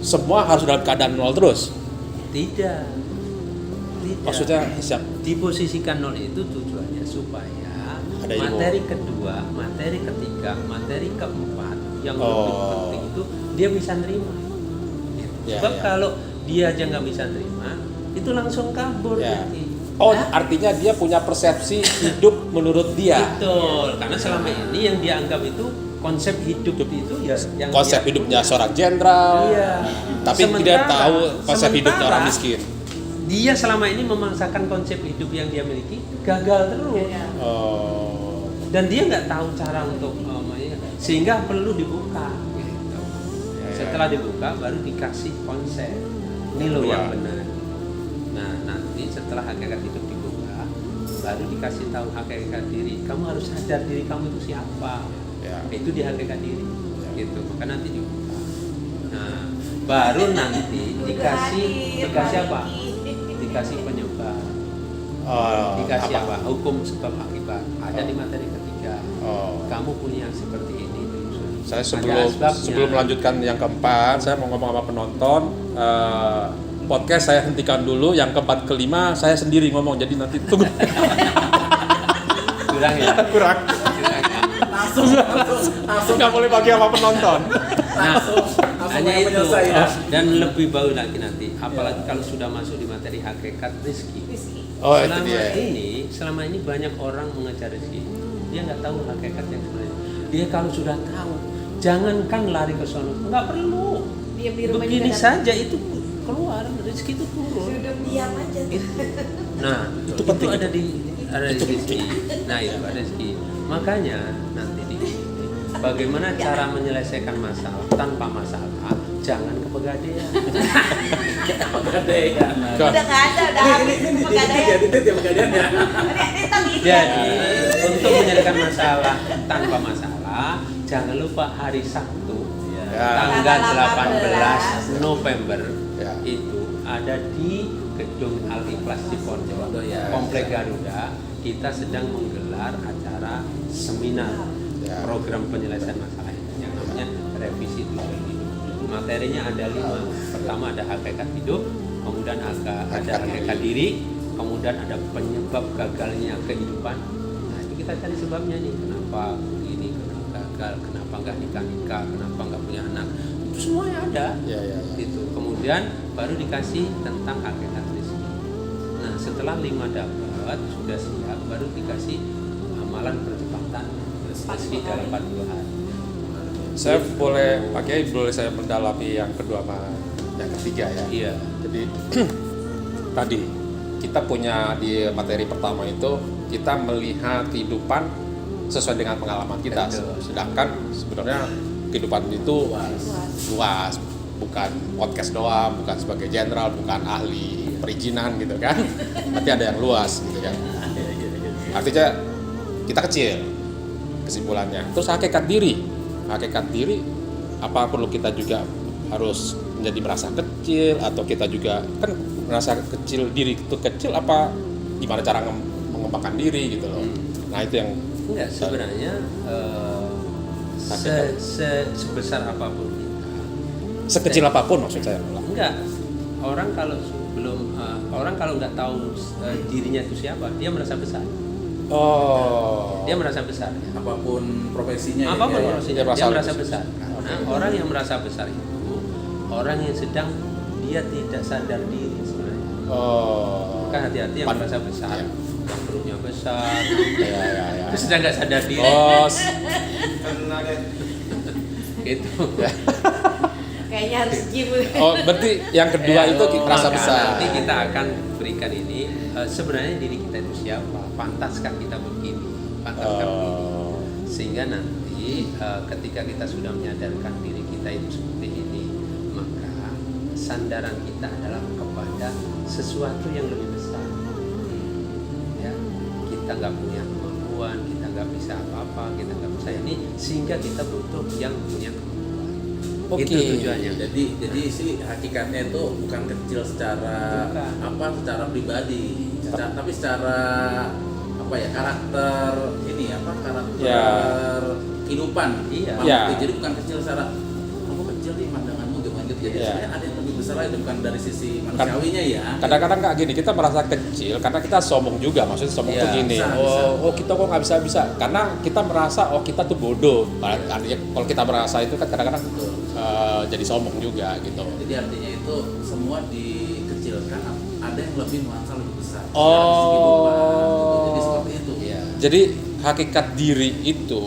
semua harus dalam keadaan nol terus. Tidak. Maksudnya siap. Diposisikan nol itu tujuannya supaya Ada ilmu. materi kedua, materi ketiga, materi keempat yang Oh. lebih penting itu dia bisa nerima. Gitu. Ya, Sebab ya. kalau dia aja nggak bisa nerima, itu langsung kabur Ya. nanti. Oh, Nah, artinya dia punya persepsi hidup menurut dia. betul. Karena selama ini yang dia anggap itu konsep hidup itu ya yang Konsep dia hidupnya punya. seorang jenderal. Iya. Tapi tidak Sementara- tahu konsep hidupnya sementara orang miskin. Dia selama ini memaksakan konsep hidup yang dia miliki gagal terus. Iya. Oh. Dan dia nggak tahu cara untuk sehingga perlu dibuka gitu. Setelah dibuka baru dikasih konsep ini loh yang benar. Nah nanti setelah hakikat hidup dibuka baru dikasih tahu hakikat diri. Kamu harus sadar diri kamu itu siapa. Ya. Itu di hakikat diri gitu. Maka nanti dibuka. Nah baru nanti dikasih apa? Dikasih penyebab. Oh, Dikasih apa? Hukum sebab akibat. Ada di materi ketiga. Oh. Kamu punya yang seperti ini. Saya Ada sebabnya. sebelum melanjutkan yang keempat, saya mau ngomong sama penonton. Podcast saya hentikan dulu. Yang keempat kelima saya sendiri ngomong. Jadi nanti tunggu. Kurang ya. Kurang. Langsung. Nggak boleh bagi sama penonton. Nah, hanya yang itu. menyelesai ya. Dan lebih bau lagi nanti. Apalagi kalau sudah masuk di materi hakikat rezeki. Oh, itu dia. Selama ini banyak orang mengejar rezeki. Dia nggak tahu hakikat yang sebenarnya. Dia kalau sudah tahu, jangankan lari ke sono, nggak perlu. Diam di rumah Begini juga saja itu keluar, rezeki itu turun. Duduk diam aja. Nah, Itu penting, ada di Itu rezeki. Nah, itu ada rezeki. Makanya nanti di bagaimana cara menyelesaikan masalah tanpa masalah, jangan ke pegadaian. Pegadaian. Udah nggak ada, udah habis Ini pegadaian. titik ya pegadaian ya. Kita gitu. Jadi, untuk menyelesaikan masalah tanpa masalah, jangan lupa hari Sabtu Ya. tanggal 18 November Ya. itu ada di Gedung Al-Ikhlas Cipondoh, Ya. Komplek Garuda. Kita sedang menggelar acara seminar Ya. program penyelesaian masalah yang namanya revisi tujuan hidup. Materinya ada 5. Pertama ada hakikat hidup, kemudian ada hakikat diri, kemudian ada penyebab gagalnya kehidupan. Nah itu kita cari sebabnya nih, kenapa begini, kenapa gagal, kenapa nggak nikah, kenapa nggak punya anak, itu semuanya ada. Ya, ya, ya. Itu kemudian baru dikasih tentang hakikat rezeki. Nah setelah 5 dapat sudah siap, baru dikasih amalan percepatan rezeki dalam 40 hari. Saya boleh pakai, boleh saya mendalami yang kedua sama yang ketiga ya. Iya. Jadi tadi kita punya di materi pertama itu kita melihat kehidupan sesuai dengan pengalaman kita. Betul. Sedangkan sebenarnya kehidupan itu luas, bukan podcast doang, bukan sebagai jenderal, bukan ahli perizinan gitu kan. Tapi ada yang luas gitu kan. Artinya kita kecil kesimpulannya. Terus hakikat diri apa perlu kita juga harus menjadi merasa kecil atau kita juga kan merasa kecil diri itu kecil apa gimana cara mengembangkan diri gitu loh. Nah itu yang Enggak, sebenarnya sebesar apapun kita. sekecil apapun maksud saya. Enggak. Orang kalau orang kalau nggak tahu dirinya itu siapa, dia merasa besar. Oh. Dia merasa besar. Apapun profesinya. Apapun ya. profesinya, Dia merasa dia merasa besar. besar. Nah, orang yang merasa besar itu orang yang sedang dia tidak sadar diri sebenarnya. Oh. Maka hati-hati yang merasa besar, Ya. yang perutnya besar, Ya. itu sedang nggak sadar diri. Oh. Gitu. Kayaknya harus gym. Oh, berarti yang kedua itu merasa Maka besar. Nanti kita akan berikan ini sebenarnya diri kita itu siapa, pantaskah kita begini, pantaskah begini. Oh. Sehingga nanti ketika kita sudah menyadarkan diri kita itu seperti ini, maka sandaran kita adalah kepada sesuatu yang lebih besar. Ya, kita nggak punya kemampuan, kita nggak bisa apa-apa, kita nggak bisa ini, sehingga kita butuh yang punya kemampuan. Oke. Itu tujuannya. Jadi sih hakikatnya itu bukan kecil secara secara pribadi, tapi secara karakter kehidupan. Iya. Maksudnya, jadi bukan kecil secara kamu kecil nih pandanganmu gimana gitu. Jadi Iya. sebenarnya ada yang lebih besar lagi, bukan dari sisi manusiawinya ya. Kadang-kadang nggak gini, kita merasa kecil karena kita sombong juga. Maksudnya sombong Iya, tuh gini, bisa. kita kok nggak bisa. Karena kita merasa kita tuh bodoh. Artinya kalau kita merasa itu kan kadang-kadang Betul. jadi sombong juga gitu. Jadi artinya itu semua dikecilkan, ada yang lebih merasa lebih besar. Oh. Dari segi kehidupan, gitu. Jadi seperti itu. Iya. Jadi hakikat diri itu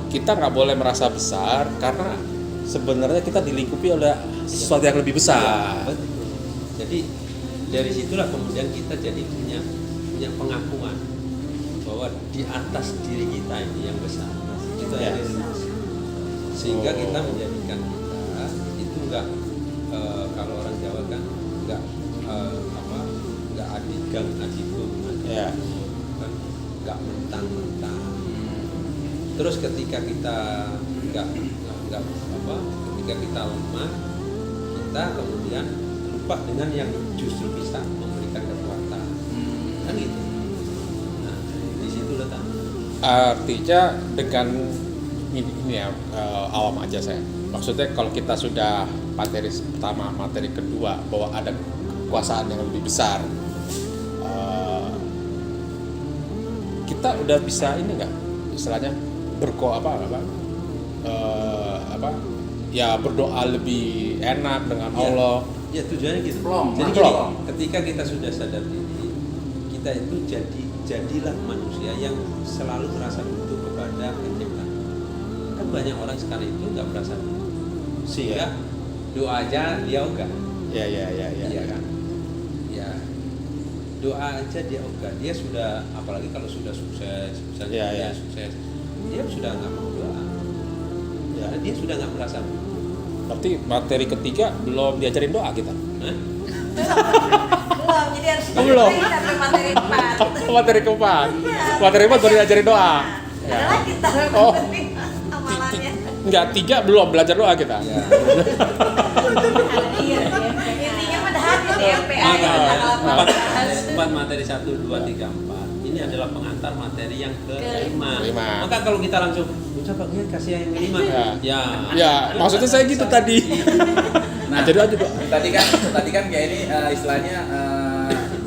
kita nggak boleh merasa besar karena sebenarnya kita dilingkupi oleh sesuatu yang lebih besar. Betul. Jadi dari situlah kemudian kita jadi punya pengakuan bahwa di atas diri kita ini yang besar. Itu Ya. ada di situ. Sehingga kita menjadikan kita itu enggak kalau orang Jawa kan enggak adigang adigung Ya. kan enggak mentang-mentang. Terus ketika kita ketika kita lemah, kita kemudian lupa dengan yang justru bisa memberikan kekuatan. Kan gitu. Nah, di situ letak. Artinya dengan ini ya awam aja saya. Maksudnya kalau kita sudah materi pertama, materi kedua bahwa ada kekuasaan yang lebih besar, kita udah bisa ini nggak istilahnya berdoa lebih enak dengan Ya. Allah. Ya tujuannya gitu. Plong, Jadi plong. gini, ketika kita sudah sadar diri, kita itu jadilah manusia yang selalu merasa butuh kepada pencipta. Kan banyak orang sekarang itu nggak merasa butuh, sehingga doa aja dia ogah. Ya. Iya kan? Ya, doa aja dia ogah. Dia sudah, apalagi kalau sudah sukses, misalnya Iya, dia iya. sukses, dia sudah nggak mau doa. Ya, dia sudah nggak merasa butuh. Berarti materi ketiga belum diajarin doa kita. Hah? Belum, jadi harus Belum. sampai materi 4. Materi keempat. Iya. Materi keempat baru diajarin doa. Ada lagi kita Oh. amalannya. Enggak, 3 belum belajar doa kita. Ya. Iya, intinya pada hadir di MPA ya. Makanya empat materi 1, 2, 3, 4 ini adalah pengantar materi yang kelima. Kelima. Maka kalau kita langsung coba kasih yang kelima, Ya. ya, Ya, maksudnya saya gitu tadi. Nah, Jadi aja doa. tadi kan kayak ini istilahnya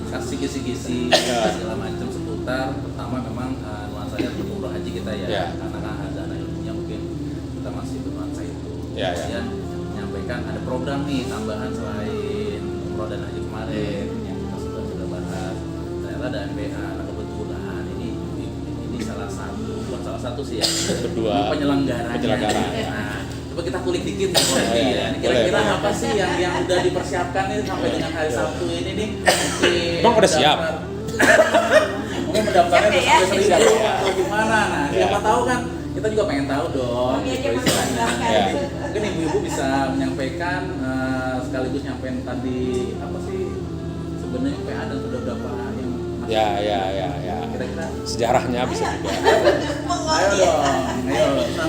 kasih kisi-kisi segala macam seputar. Pertama memang nuansanya untuk umroh haji kita ya, Ya. karena kan ada anak ilmunya mungkin kita masih bernuansa itu. Ya. Kemudian menyampaikan ada program nih tambahan selain umroh dan haji kemarin yang kita sudah bahas. Ternyata ada MPA. Nah, kebetulan ini salah satu, bukan salah satu sih ya. Kedua. Penyelenggaranya. Penyelenggara, ya. Nah, coba kita kulik dikit nih Bro. Oh, iya. Ini kira-kira Boleh. apa sih yang udah dipersiapkan nih sampai dengan hari Sabtu ini nih? Mungkin Emang udah siap? Mungkin mendaftarnya Siap udah ya? sampai 1000 atau gimana? Nah, Ya. siapa tahu kan kita juga pengen tahu dong. Iya, gitu iya, istilahnya. Ya. Mungkin ibu-ibu bisa menyampaikan sekaligus nyampein tadi apa sih sebenarnya PA dan sudah berapa yang masih Ya. kira-kira Sejarahnya bisa juga. ayo dong,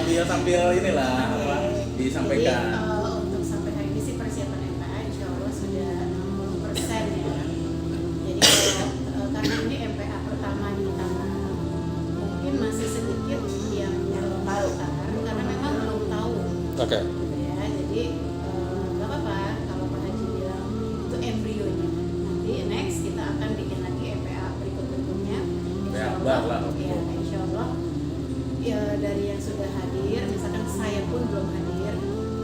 ayo sambil inilah apa disampaikan. Jadi untuk sampai hari ini sih persiapan MPA insya Allah sudah 60% ya. Jadi karena ini MPA pertama di Tangerang, mungkin masih sedikit yang belum tahu kan, karena memang belum tahu. Oke. Gitu ya. Jadi nggak apa-apa kalau Pak Haji bilang itu embrionya. Nanti next kita akan bikin lagi MPA berikutnya. MPA akbar lah. Ya, insya Allah. Ya dari yang sudah hadir, misalkan saya pun belum hadir,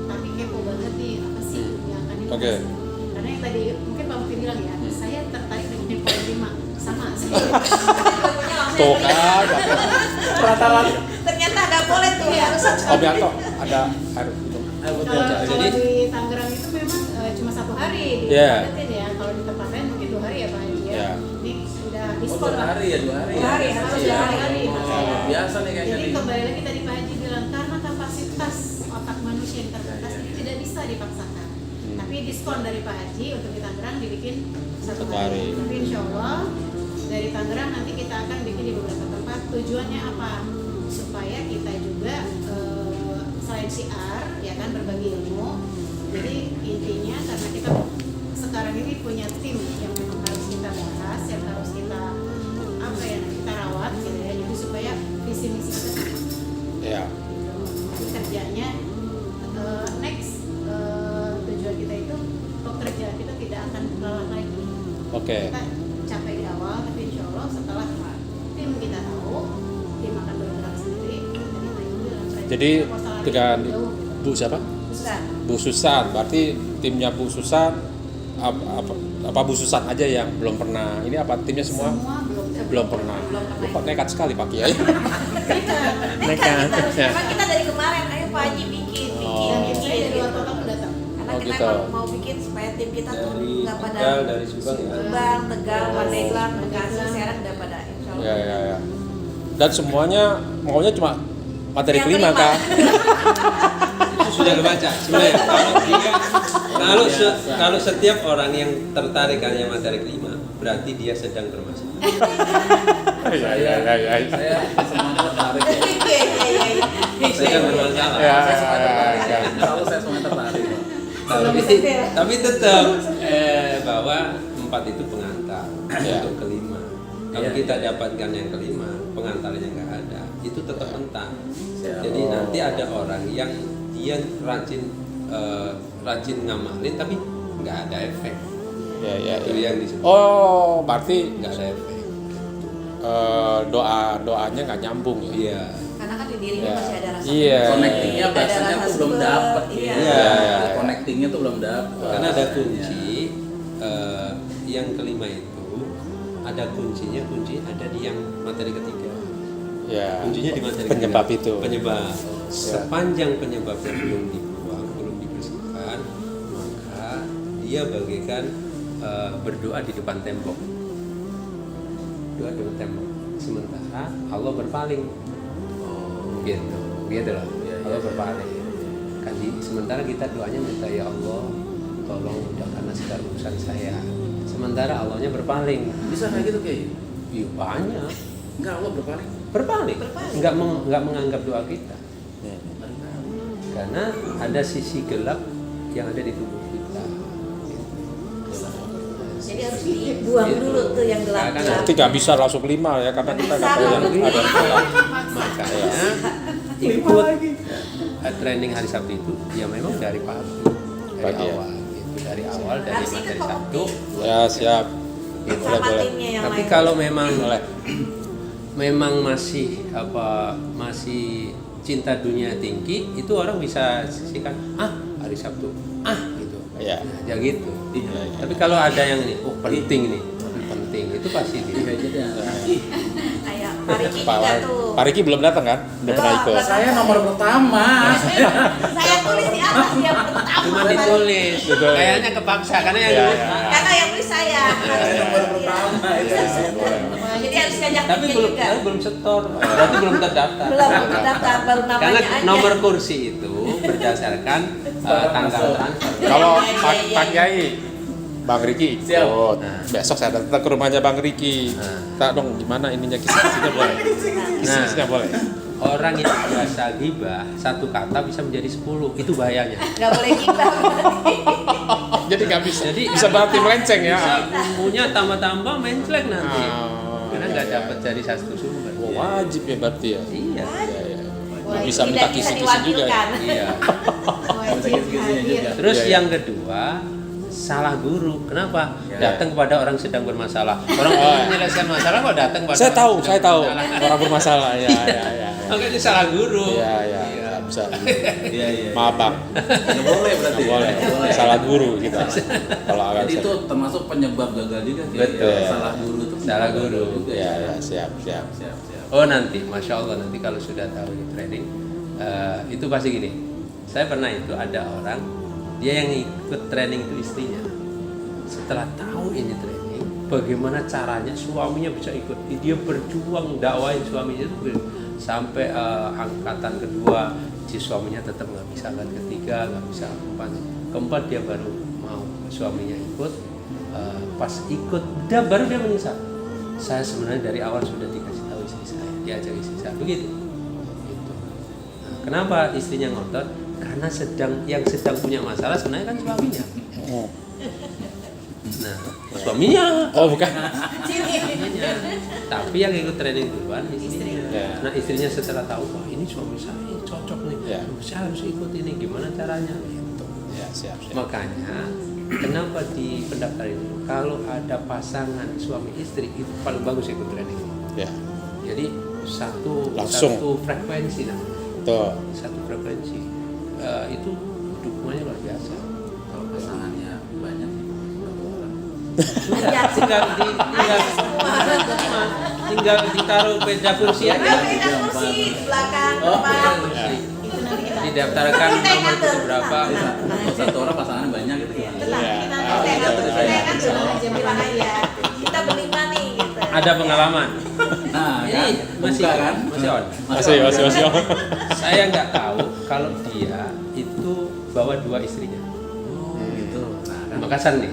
tapi kepo banget nih apa sih yang akan dibahas. Oke. Karena yang tadi mungkin Pak Mufti bilang ya, saya tertarik dengan yang poin 5 sama sih. Tuh kan. Rata-rata Ternyata nggak boleh tuh, harus Om Yanto ada air minum. Kalau Jadi- di Tangerang itu memang cuma 1 hari Iya. dipadatin ya. Kalau di tempat lain mungkin 2 hari ya Pak Haji ya. Iya. Ini sudah Oh, diskon 2 lah. hari ya, 2 hari ya. 2 hari, Biasa harus sih 2 ya. hari. Oh, biasa nih kayaknya Jadi nih. kembali lagi tadi Pak Haji bilang karena kapasitas otak manusia yang terbatas Iya. ini tidak bisa dipaksakan. Hmm. Tapi diskon dari Pak Haji untuk di Tangerang dibikin 1 1 hari. hari. Tapi insya Allah dari Tangerang nanti kita akan bikin di beberapa tempat. Tujuannya apa? Supaya kita juga selain syiar, ya berbagi ilmu. Jadi intinya karena kita sekarang ini punya tim yang memang harus kita bahas, yang harus kita kita rawat gitu ya. Jadi supaya visi misi kita sama. Ya. Jadi kerjanya next tujuan kita itu pekerjaan kita tidak akan lelah lagi. Oke. Kita capek di awal, tapi insya Allah setelah tim kita tahu, tim akan bergerak sendiri. Jadi dengan Bu siapa? Bukan. Bu Susan. Berarti timnya Bu Susan apa Bu Susan aja yang belum pernah. Ini apa timnya semua? Belum pernah. Kok nekat sekali Pak Kiai. Nekat kita harus. Ya. Memang kita dari kemarin, ayo Pak Haji bikin. Oh. Dan saya dari luar kota pun datang. Karena Oh, kita gitu. mau bikin supaya tim kita tuh Dari nggak pada Tegal, dari Subang ya. Subang, Tegal, Pandeglang, Bekasi, Serang udah pada insya Allah. Ya. Dan semuanya maunya cuma materi Yang kelima kelima. Kak. Itu sudah kebaca sebenarnya. Kalau setiap orang yang tertarik hanya materi kelima, berarti dia sedang bermasalah. Ya. Saya semuanya tertarik ya. Iya. Sedang bermasalah. Ya. Saya semuanya tertarik. Selalu saya semuanya tertarik. Tapi tetap bahwa 4 itu pengantar Ya. untuk kelima. Kalau Iya, kita iya. dapatkan yang kelima, pengantarnya nggak ada, itu tetap mentah. Siap. Jadi Oh. nanti ada orang yang dia rajin ngamalin tapi nggak ada efek. Ya. Itu yang disebut Oh, berarti nggak ada efek. doanya nggak nyambung ya? Iya. Karena kan di dirinya Ya. masih ada rasa. Iya. Connectingnya Ada bahasanya rasa tuh belum sebel. dapet Iya. gitu. Iya. Connectingnya tuh belum dapet. Karena ada kunci yang kelima itu ada kuncinya ada di yang materi ketiga. Ya. Kuncinya di materi Penyebab ketiga. itu. Penyebab. Sepanjang penyebabnya belum dibuang, belum dibersihkan, maka dia bagaikan berdoa di depan tembok. Doa di depan tembok. Sementara Allah berpaling. Gitu loh. Allah berpaling. Kan sementara kita doanya minta ya Allah, tolong mudahkan segala urusan saya. Sementara Allahnya berpaling. Bisa kayak gitu kayak? Iya banyak. Enggak, Allah berpaling. Berpaling. Enggak menganggap doa kita. Karena ada sisi gelap yang ada di tubuh kita. Jadi harus dibuang dulu tuh yang gelap-gelap. Berarti nggak bisa langsung 5 ya karena kita nggak tahu yang ada yang gelap. Makanya ikut training hari Sabtu itu ya memang dari Pagi ya. awal gitu. Dari awal dari Harus ingat materi kok, Sabtu. Ya siap. Sama Boleh. timnya yang Tapi lain. kalau memang Boleh. masih cinta dunia tinggi, itu orang bisa sisihkan hari Sabtu gitu. Ya. Ya gitu. Iya. Tapi kalau ada yang ini, penting nih, penting itu pasti Iya, di. jadi Kayak Pak Riki juga tuh. Pak Riki belum datang kan? Udah pernah ikut. Belum. saya nomor pertama. Saya tulis di atas dia pertama. Cuma ditulis, Ditulis. kayaknya kepaksa karena yang Iya, ditulis. iya. Karena yang tulis saya. Nomor pertama itu. Jadi harus ngajak Tapi timnya belum, juga. tapi belum setor, berarti belum terdaftar. Belum terdaftar, baru namanya Karena aja. nomor kursi itu berdasarkan tanggal transfer. Kalau Iya, iya, Pak iya. Pak Kiai, Bang Riki Siap. ikut. Nah. Besok saya datang ke rumahnya Bang Riki. Nah. Tak dong gimana ininya kisah-kisahnya boleh. Kisah-kisahnya boleh. Orang yang biasa gibah, satu kata bisa menjadi 10, itu bahayanya. Nggak boleh gibah. Jadi nggak bisa. Jadi Bisa berarti melenceng ya. Bisa bumbunya tambah-tambah menclek nanti. Ah, Karena nggak iya, dapat dari satu sumber. Oh, wajib ya berarti ya. Iya. Iya, iya. Wah, Bisa ini minta tidak bisa kisi-kisi juga. diwakilkan. Iya. Wajib hadir. Terus Iya, iya. yang kedua, salah guru. Kenapa? Iya. Datang kepada orang sedang bermasalah. Orang Oh, yang iya. menyelesaikan masalah kok datang pada Saya orang tahu, sedang saya tahu. bermasalah. Orang bermasalah. Ya, ya, ya. Makanya salah guru. Iya, iya. Bisa. Iya, iya. Maaf Bang. Nggak boleh berarti. Nggak boleh. Nggak boleh. Salah guru kita. Kalau agak Jadi itu termasuk penyebab gagal juga kayak Betul. salah guru itu Salah penyebab guru. gagal juga Ya, ya, siap, siap. Siap. Oh nanti, masya Allah nanti kalau sudah tahu ini training, itu pasti gini. Saya pernah itu ada orang dia yang ikut training itu istrinya. Setelah tahu ini training, bagaimana caranya suaminya bisa ikut, dia berjuang dakwain suaminya itu sampai angkatan kedua, si suaminya tetap nggak bisa, angkatan ketiga nggak bisa, keempat dia baru mau suaminya ikut. Pas ikut, baru dia menyesal. Saya sebenarnya dari awal sudah dikasih tahu istri saya, diajak istri saya begitu. Gitu. Nah, Kenapa istrinya ngotot? Karena yang sedang punya masalah sebenarnya kan suaminya. Nah, suaminya. Oh bukan. Tapi yang ikut training duluan istrinya. Ya. Nah, istrinya setelah tahu, wah ini suami saya cocok nih. Ya. Saya harus ikut ini. Gimana caranya? Gitu. Ya siap. Makanya kenapa di pendaftaran itu kalau ada pasangan suami istri itu paling bagus ikut training. Ya. Jadi satu frekuensi namanya. Betul. Satu frekuensi itu dukungannya luar biasa. Kalau pasangannya banyak berapa orang? tinggal ditaruh beda kursi aja. Beda kursi di belakang, depan. Itu nanti kita Didaftarkan nomor itu berapa? Kalau satu orang pasangannya banyak gitu ya. Tenang, Iya. kita Ah, nanti betul, betul. aja bilang aja. Kita berlima nih gitu. Ada pengalaman. Nah, Ini masih buka kan? masih on. Masih. Saya nggak tahu kalau dia itu bawa 2 istrinya. Oh, gitu. Nah, kan Makassar nih.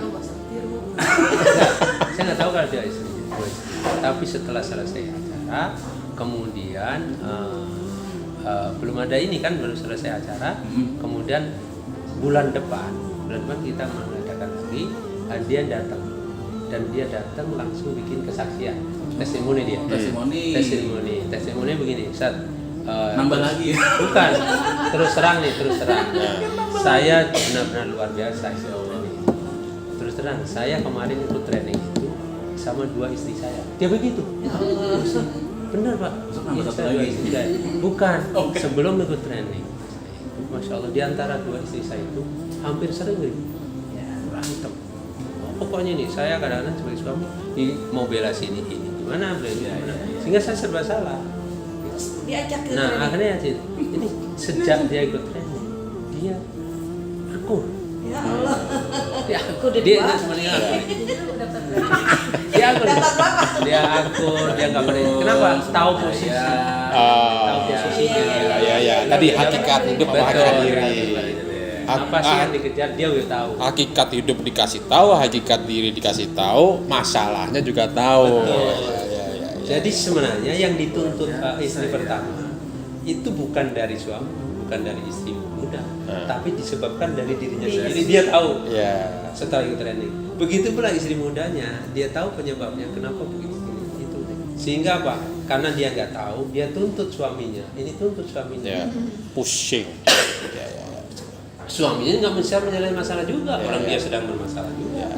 Saya nggak tahu kalau dia istrinya. 2 istri. Tapi setelah selesai acara, kemudian belum ada ini kan, baru selesai acara. Kemudian bulan depan kita mengadakan lagi. Dia datang dan dia datang langsung bikin kesaksian, testimoni dia. Testimoni begini, Ustaz. nambah lagi. Bukan, terus terang. Saya benar-benar luar biasa insya Allah nih. Terus terang, saya kemarin ikut training itu sama 2 istri saya. Dia begitu. Benar Pak. Nambah Iya, satu saya 2 lagi. istri saya. Bukan. Oke. Sebelum ikut training, Masya Allah di antara 2 istri saya itu hampir sering berantem. Pokoknya nih saya kadang-kadang sebagai suami mau bela sini ini gimana, sehingga saya serba salah. Diajak ke Nah training. akhirnya ini sejak dia ikut training dia akur. Ya Allah. Dia Aku udah dia dua. sebenarnya Dapat akur. berapa? Dia akur, dia nggak pernah. Kenapa? Tahu posisi. Tahu posisinya. Ya. Tadi hakikat hidup sama hakikat diri. Apa sih yang dikejar dia udah tahu. Hakikat hidup dikasih tahu, hakikat diri dikasih tahu, masalahnya juga tahu. Betul. Ya. Jadi sebenarnya yang dituntut istri pertama itu bukan dari suami, bukan dari istri muda, tapi disebabkan dari dirinya sendiri. Dia tahu. Ya. Setelah ikut training. Begitu pula istri mudanya, dia tahu penyebabnya kenapa begitu itu. Sehingga apa? Karena dia nggak tahu, dia tuntut suaminya. Ini tuntut suaminya. Ya. Pushing. Ya. Suaminya nggak bisa menyelesaikan masalah juga, Ya, orang ya. dia sedang bermasalah juga.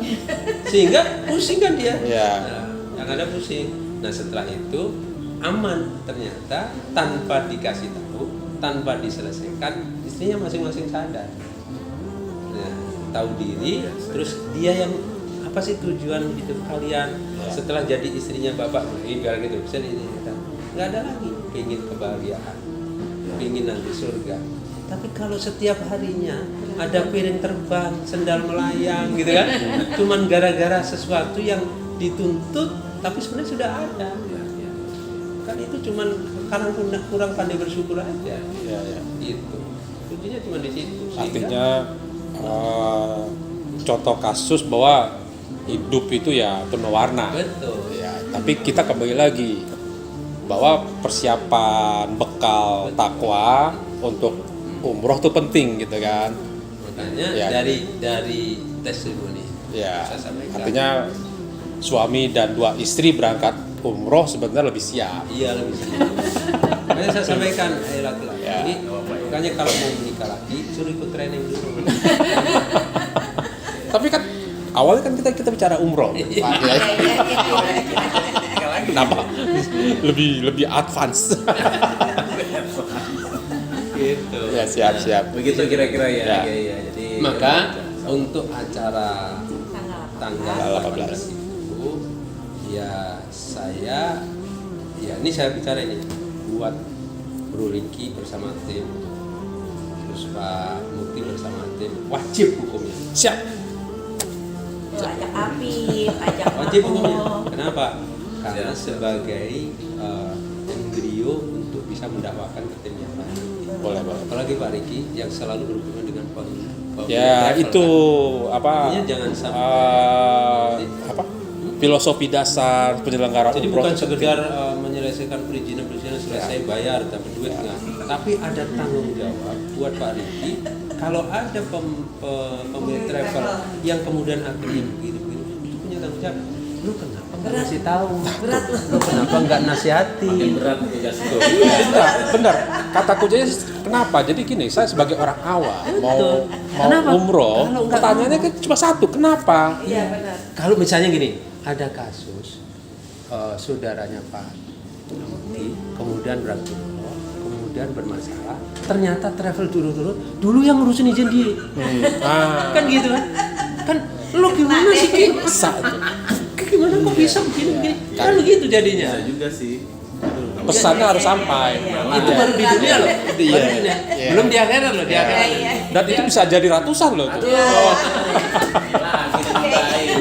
Sehingga pusing kan dia. Ya. Nah, yang ada pusing. Nah setelah itu aman ternyata tanpa dikasih tahu, tanpa diselesaikan, istrinya masing-masing sadar. Nah, tahu diri, terus dia yang apa sih tujuan hidup kalian setelah jadi istrinya bapak, biar gitu, bisa ini nggak ada lagi, pengen kebahagiaan, pengen nanti surga. Tapi kalau setiap harinya ada piring terbang, sendal melayang, gitu kan, cuman gara-gara sesuatu yang dituntut, tapi sebenarnya sudah ada. Kan itu cuman karena kurang pandai bersyukur aja. Ya. Itu kuncinya cuma di situ. Artinya contoh kasus bahwa hidup itu ya penuh warna. Betul. Ya, tapi kita kembali lagi bahwa persiapan bekal takwa untuk umroh tuh penting gitu kan. Makanya Ya. dari testimoni Ya, saya sampaikan. artinya suami dan 2 istri berangkat umroh sebenarnya lebih siap. Iya lebih sih. Makanya saya sampaikan, laki-laki. Ya. Makanya kalau mau menikah lagi, suruh ikut training dulu. Tapi kan awalnya kan kita bicara umroh. Pak, ya. Kenapa? Lebih advance. Gitu. Ya siap. Begitu kira-kira ya. Ya. Iya. Jadi Maka untuk acara tanggal 18 18. itu ya saya ini saya bicara ini buat Bro Riki bersama tim, terus Pak Mukti bersama tim, wajib hukumnya. Siap. Ajak Apip, ajak Wajib Mamo. hukumnya. Kenapa? Karena sebagai embrio untuk bisa mendakwakan ke tim yang lain. Boleh. Apalagi Pak Riki yang selalu berhubungan dengan Ya level, itu kan? apa? Artinya jangan sampai Apa? Filosofi dasar penyelenggaraan jadi umroh bukan itu sekedar menyelesaikan perizinan selesai bayar tapi duit nggak. Tapi ada tanggung jawab buat Pak Riki. Kalau ada pemilik travel yang kemudian akhirnya begini-begini, itu punya tanggung jawab. Lu kenapa nggak ngasih tahu? Berat loh. Lu kenapa nggak nasihati? Makin berat tugas itu. Benar. Kata kuncinya kenapa? Jadi gini, saya sebagai orang awam mau Kenapa? umroh, Kalau nggak pertanyaannya kan cuma satu, kenapa? Iya benar. Kalau misalnya gini, ada kasus saudaranya Pak Mukti, kemudian berangkat, kemudian bermasalah, ternyata travel dulu yang ngurusin izin dia, kan gitu kan lu gimana sih Ki? Gimana kok bisa begini? Kan begitu jadinya. Bisa juga sih. Pesannya harus sampai. Itu baru di dunia loh, baru di dunia. Belum di akhirat loh, di akhirat. Dan itu bisa jadi ratusan loh tuh. Lagi tambahin.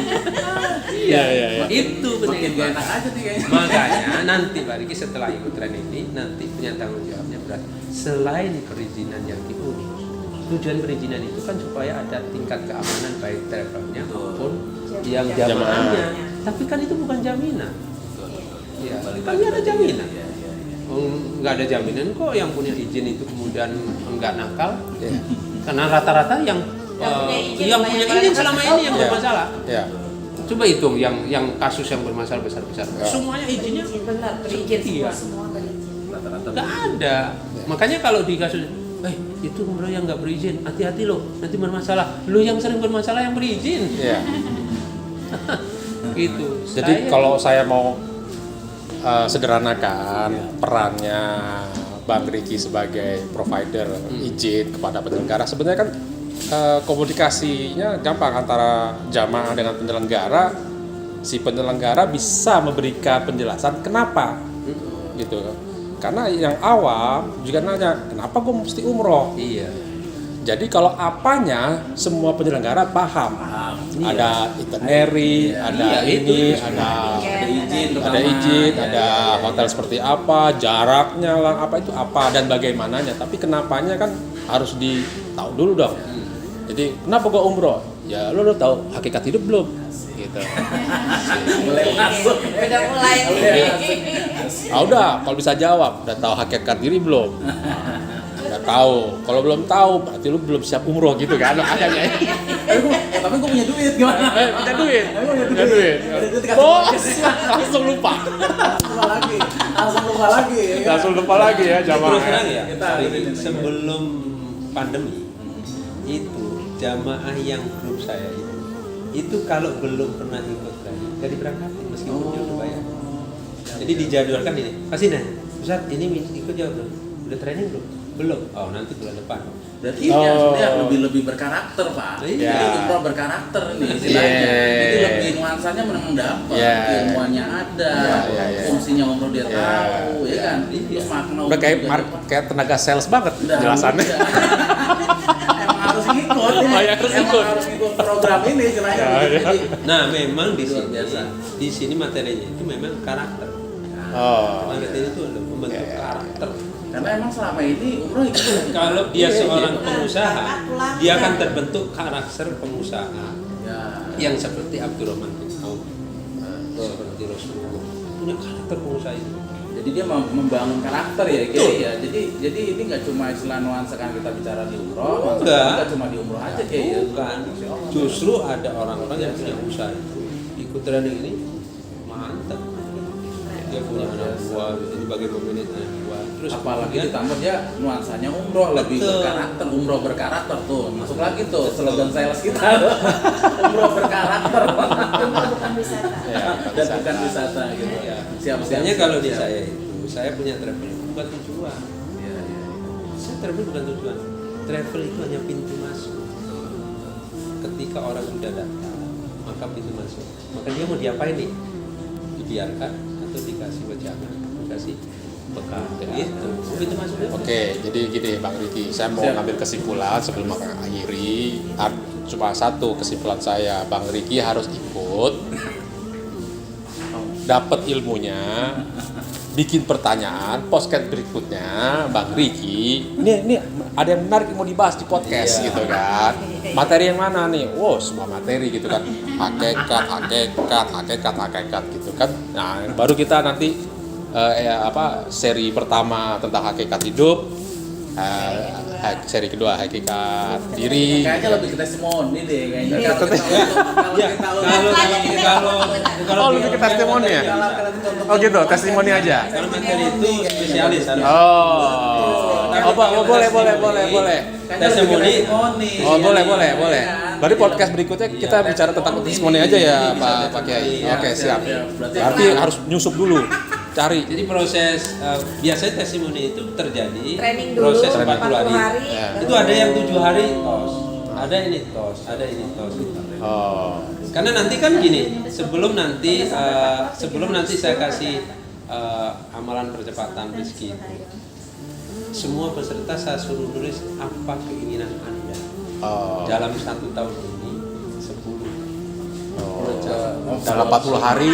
Iya. Itu Makin penting. gak enak aja nih kayaknya. Makanya nanti Pak Riki setelah ikut tren ini nanti punya tanggung jawabnya berat. Selain perizinan yang diurus, tujuan perizinan itu kan supaya ada tingkat keamanan baik travelnya maupun yang jamaahnya. Tapi kan itu bukan jaminan. Ya, kan nggak ada jaminan. Nggak ada jaminan kok yang punya izin itu kemudian nggak nakal. Karena rata-rata yang Yang punya izin selama ini yang bermasalah. Ya. Coba hitung yang kasus yang bermasalah besar-besar. Ya. Semuanya izinnya Benar, berizin Iya. semua berizin. Rata-rata nggak ada. Makanya kalau di kasus, itu umroh yang nggak berizin, hati-hati loh, nanti bermasalah. Lu yang sering bermasalah yang berizin. Iya. Gitu. Jadi kalau saya mau sederhanakan perannya Bang Riki sebagai provider izin kepada penyelenggara, sebenarnya kan komunikasinya gampang antara jamaah dengan penyelenggara. Si penyelenggara bisa memberikan penjelasan kenapa gitu. Karena yang awam juga nanya kenapa gue mesti umroh. iya. Jadi kalau apanya semua penyelenggara paham. Ada itinerary, ada Iya, ini, itu. ada izin, izin, ada hotel seperti apa, jaraknya lah, apa itu apa dan bagaimananya. Tapi kenapanya kan harus ditahu dulu dong. Jadi kenapa gua umroh? Ya lu tahu hakikat hidup belum? Gitu. mulai masuk. Udah mulai nih. Udah, kalau bisa jawab, udah tahu hakikat diri belum? Udah tahu. Kalau belum tahu, berarti lu belum siap umroh gitu kan? Makanya. Tapi gue punya duit gimana? Punya duit. Punya duit. Bos, langsung lupa. Langsung lupa lagi. Ya kan? Langsung lupa lagi ya Terus jamaah. terang ya, Kita sebelum pandemi itu jamaah yang grup saya itu kalau belum pernah ikut tren, jadi berangkatin meskipun dia udah bayar. Jadi dijadwalkan ini, pasti nih, Ustaz ini ikut ya belum? Udah training belum? Belum. Oh nanti bulan depan. Berarti ini sebenarnya lebih berkarakter Pak. Iya. Jadi umroh berkarakter nih istilahnya. Jadi lebih nuansanya memang dapat. Ilmuannya ada, fungsinya umroh dia tahu, ya kan. Terus makna Udah kayak umroh juga kayak tenaga sales banget Udah, jelasannya. udah. Emang harus ngikut. Emang harus ngikut program ini istilahnya. Jadi, Nah memang di Luar sini, biasa. di sini materinya itu memang karakter. Oh. Materi itu adalah membentuk karakter. karena emang selama ini umroh itu Kalau dia Iya, seorang iya. pengusaha, dia akan terbentuk karakter pengusaha Ya. yang seperti Abdurrahman bin Auf, seperti Rasulullah punya karakter pengusaha itu. Jadi dia membangun karakter ya, kayak ya. Jadi ini nggak cuma istilah nuansa kan kita bicara di umroh, Enggak. nggak cuma di umroh aja kayak ya. Bukan, justru ada orang-orang yang punya usaha itu ikut training ini mantap. Dia punya anak buah, jadi bagi pemilik anak buah. Terus Apalagi kemudian ditambah dia nuansanya umroh lebih Betul. berkarakter, umroh berkarakter tuh. Masuk lagi tuh slogan sales kita. Umroh berkarakter. bukan wisata. Dan bukan wisata gitu. ya, Siap, makanya siap, kalau di siap. saya itu, saya punya travel bukan tujuan. Iya, iya. Saya travel bukan tujuan. Travel itu hanya pintu masuk. Ketika orang sudah datang, maka pintu masuk. Maka dia mau diapain nih? Dibiarkan atau dikasih wejangan, dikasih bekal. Itu pintu masuknya. Oke, jadi gini Bang Riki, saya mau Siap. ngambil kesimpulan sebelum mengakhiri. Cuma satu kesimpulan saya, Bang Riki harus ikut, dapat ilmunya, bikin pertanyaan, podcast berikutnya, Bang Riki. Ini ada yang menarik mau dibahas di podcast gitu kan. Materi yang mana nih? Wow, semua materi gitu kan. Hakikat gitu kan. Nah, baru kita nanti seri pertama tentang hakikat hidup, Seri kedua hakikat diri. Kayaknya lebih ke testimoni deh kayaknya. Iya. Oh, lebih ke testimoni ya? Oh gitu, testimoni aja. Kalau materi itu spesialis harus. Boleh. Testimoni. Oh, boleh. Berarti podcast berikutnya kita bicara tentang testimoni aja ya, Pak Kiai. Oke, siap. Berarti harus nyusup dulu, cari. Jadi proses biasanya testimoni itu terjadi Training dulu, proses 40 40 hari. Ya. Itu ada yang 7 hari tos, ada ini tos. Gitu. Oh. Karena nanti kan gini, sebelum nanti saya kasih amalan percepatan rezeki, semua peserta saya suruh tulis apa keinginan Anda dalam 1 tahun ini 10. Dalam 40 hari.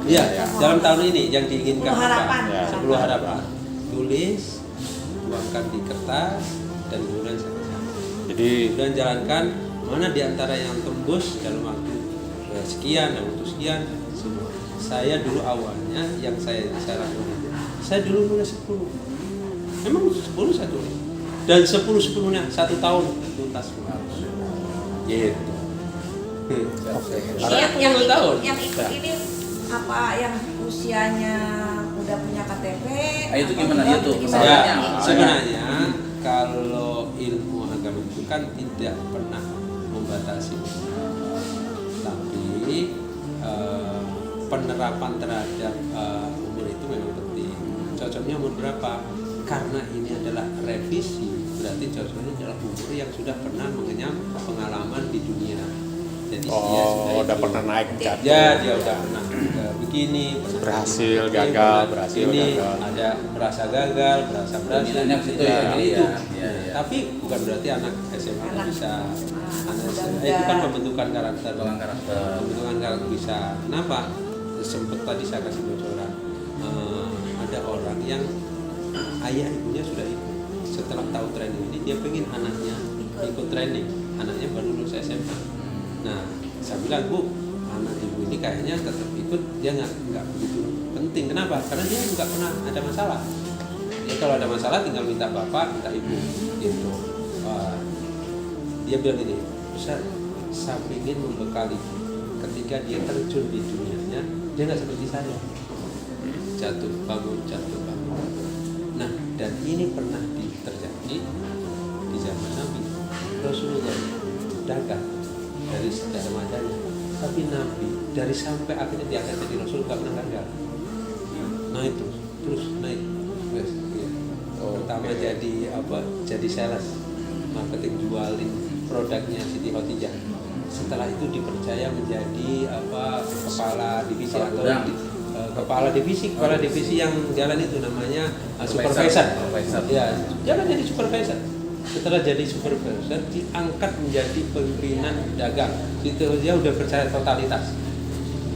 Iya, dalam tahun ini yang diinginkan 10 harapan. apa? Ya. 10 harapan. Tulis, tuangkan di kertas, dan kemudian selesai. Jadi Kemudian jalankan mana di antara yang tembus dalam waktu sekian dan waktu sekian semua. Saya dulu awalnya yang saya lakukan, saya dulu nulis 10. Memang 10 saya tulis. Dan 10-10-nya 1 tahun tuntas semua. Gitu. Yang 10 tahun. ikut ini apa yang usianya udah punya KTP? Itu gimana? atau Itu gimana? Ya, sebenarnya kalau ilmu agama itu kan tidak pernah membatasi, tapi penerapan terhadap umur itu memang penting. Cocoknya umur berapa? Karena ini adalah revisi, berarti cocoknya adalah umur yang sudah pernah mengenyam pengalaman di dunia. Jadi dia sudah udah itu. pernah naik jatuh. Ya, dia udah pernah begini, pernah Berhasil, begini, gagal, pernah berhasil, ini, gagal. ada merasa gagal, berasa berhasil. Dominannya ke situ Ya, ya, itu. iya, iya. Tapi bukan berarti anak SMA Anak bisa. Anak SMA muda-muda. itu kan membentukan karakter. Pembentukan karakter. Pembentukan karakter bisa. Kenapa? Sempet tadi saya kasih bocoran. Ada orang yang ayah ibunya sudah ikut. Setelah tahu training ini, dia pengen anaknya ikut training. Anaknya baru lulus SMA. Nah, saya bilang, Bu, anak ibu ini kayaknya tetap ikut, dia nggak begitu penting. Kenapa? Karena dia nggak pernah ada masalah. Ya kalau ada masalah tinggal minta bapak, minta ibu, gitu. Dia bilang ini, saya ingin membekali ketika dia terjun di dunianya, dia nggak seperti saya. Jatuh bangun. Nah, dan ini pernah terjadi di zaman Nabi. Rasulullah dagang dari sejarah madanya, tapi Nabi dari sampai akhirnya diangkat jadi Rasul gak pernah gagal. Naik terus naik. Yes, iya. Pertama jadi sales marketing, jualin produknya Siti Khadijah. Setelah itu dipercaya menjadi kepala divisi atau kepala divisi yang jalan itu namanya supervisor. Ya, jalan jadi supervisor. Setelah jadi supervisor diangkat menjadi pimpinan dagang. Itu dia udah percaya totalitas.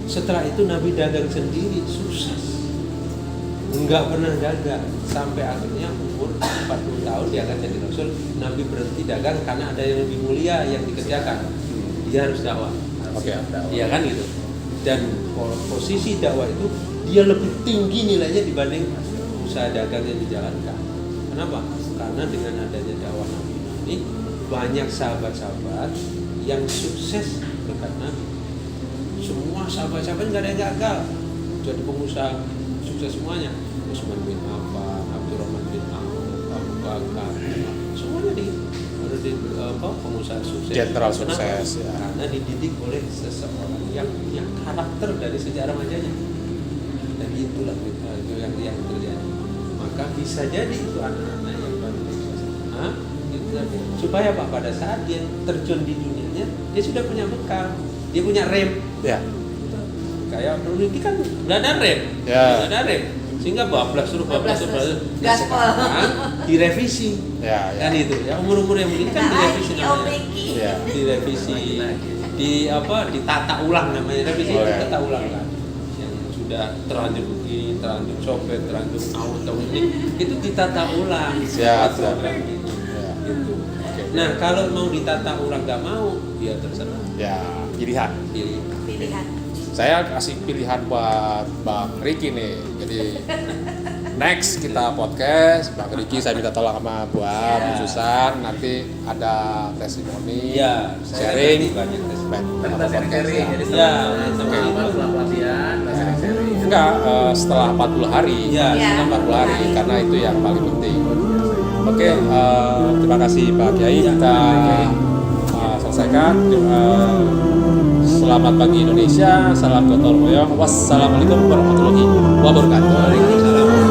Setelah itu Nabi dagang sendiri sukses, nggak pernah gagal sampai akhirnya umur 40 tahun dia akan jadi Rasul. Nabi berhenti dagang karena ada yang lebih mulia yang dikerjakan. Dia harus dakwah. Oke. Iya kan gitu. Dan posisi dakwah itu dia lebih tinggi nilainya dibanding usaha dagang yang dijalankan. Kenapa? Karena dengan adanya dakwah Nabi ini banyak sahabat-sahabat yang sukses berkat Nabi. Semua sahabat-sahabat nggak ada yang gagal jadi pengusaha, sukses semuanya. Utsman bin Affan, Abdurrahman bin Auf, Abu Bakar, semuanya pengusaha sukses. Jenderal Kenapa? sukses, ya. Karena dididik oleh seseorang yang punya karakter dari sejarah majanya. Dan itulah itu yang terjadi. Maka bisa jadi itu anak-anak yang baru sukses. Itu tadi. Supaya apa? Pada saat dia terjun di dunianya, dia sudah punya bekal, dia punya rem. Ya. Kayak dulu ini kan nggak ada rem, Ya. nggak ada rem, sehingga bablas terus. Nah, Gaspol. sekarang direvisi, Ya. kan itu ya umur yang begini kan direvisi namanya, Ya. direvisi, ditata ulang namanya revisi, Boleh. ditata ulang kan, yang sudah terlanjur begini, terlanjur sobek, terlanjur tahun ini, itu ditata ulang. Siap, siap. Program itu. Ya. Gitu. Oke. Nah kalau mau ditata ulang nggak mau, ya terserah, Ya, pilihan. pilih. Pilihan. Saya kasih pilihan buat Bang Riki nih. Jadi next kita podcast, Bang Riki saya minta tolong sama Bu Susan, nanti ada testimoni, Iya, saya sharing, ngerti banyak testimoni. Kita sharing-sharing, jadi Ya, setelah pelatihan, kita sharing-sharing. Enggak, setelah 40 hari, Iya. setelah 40 hari, karena itu yang paling penting. Oke, terima kasih Pak Kiai, kita selesaikan. Selamat pagi Indonesia, salam gotong royong, wassalamualaikum warahmatullahi wabarakatuh. Waalaikumsalam.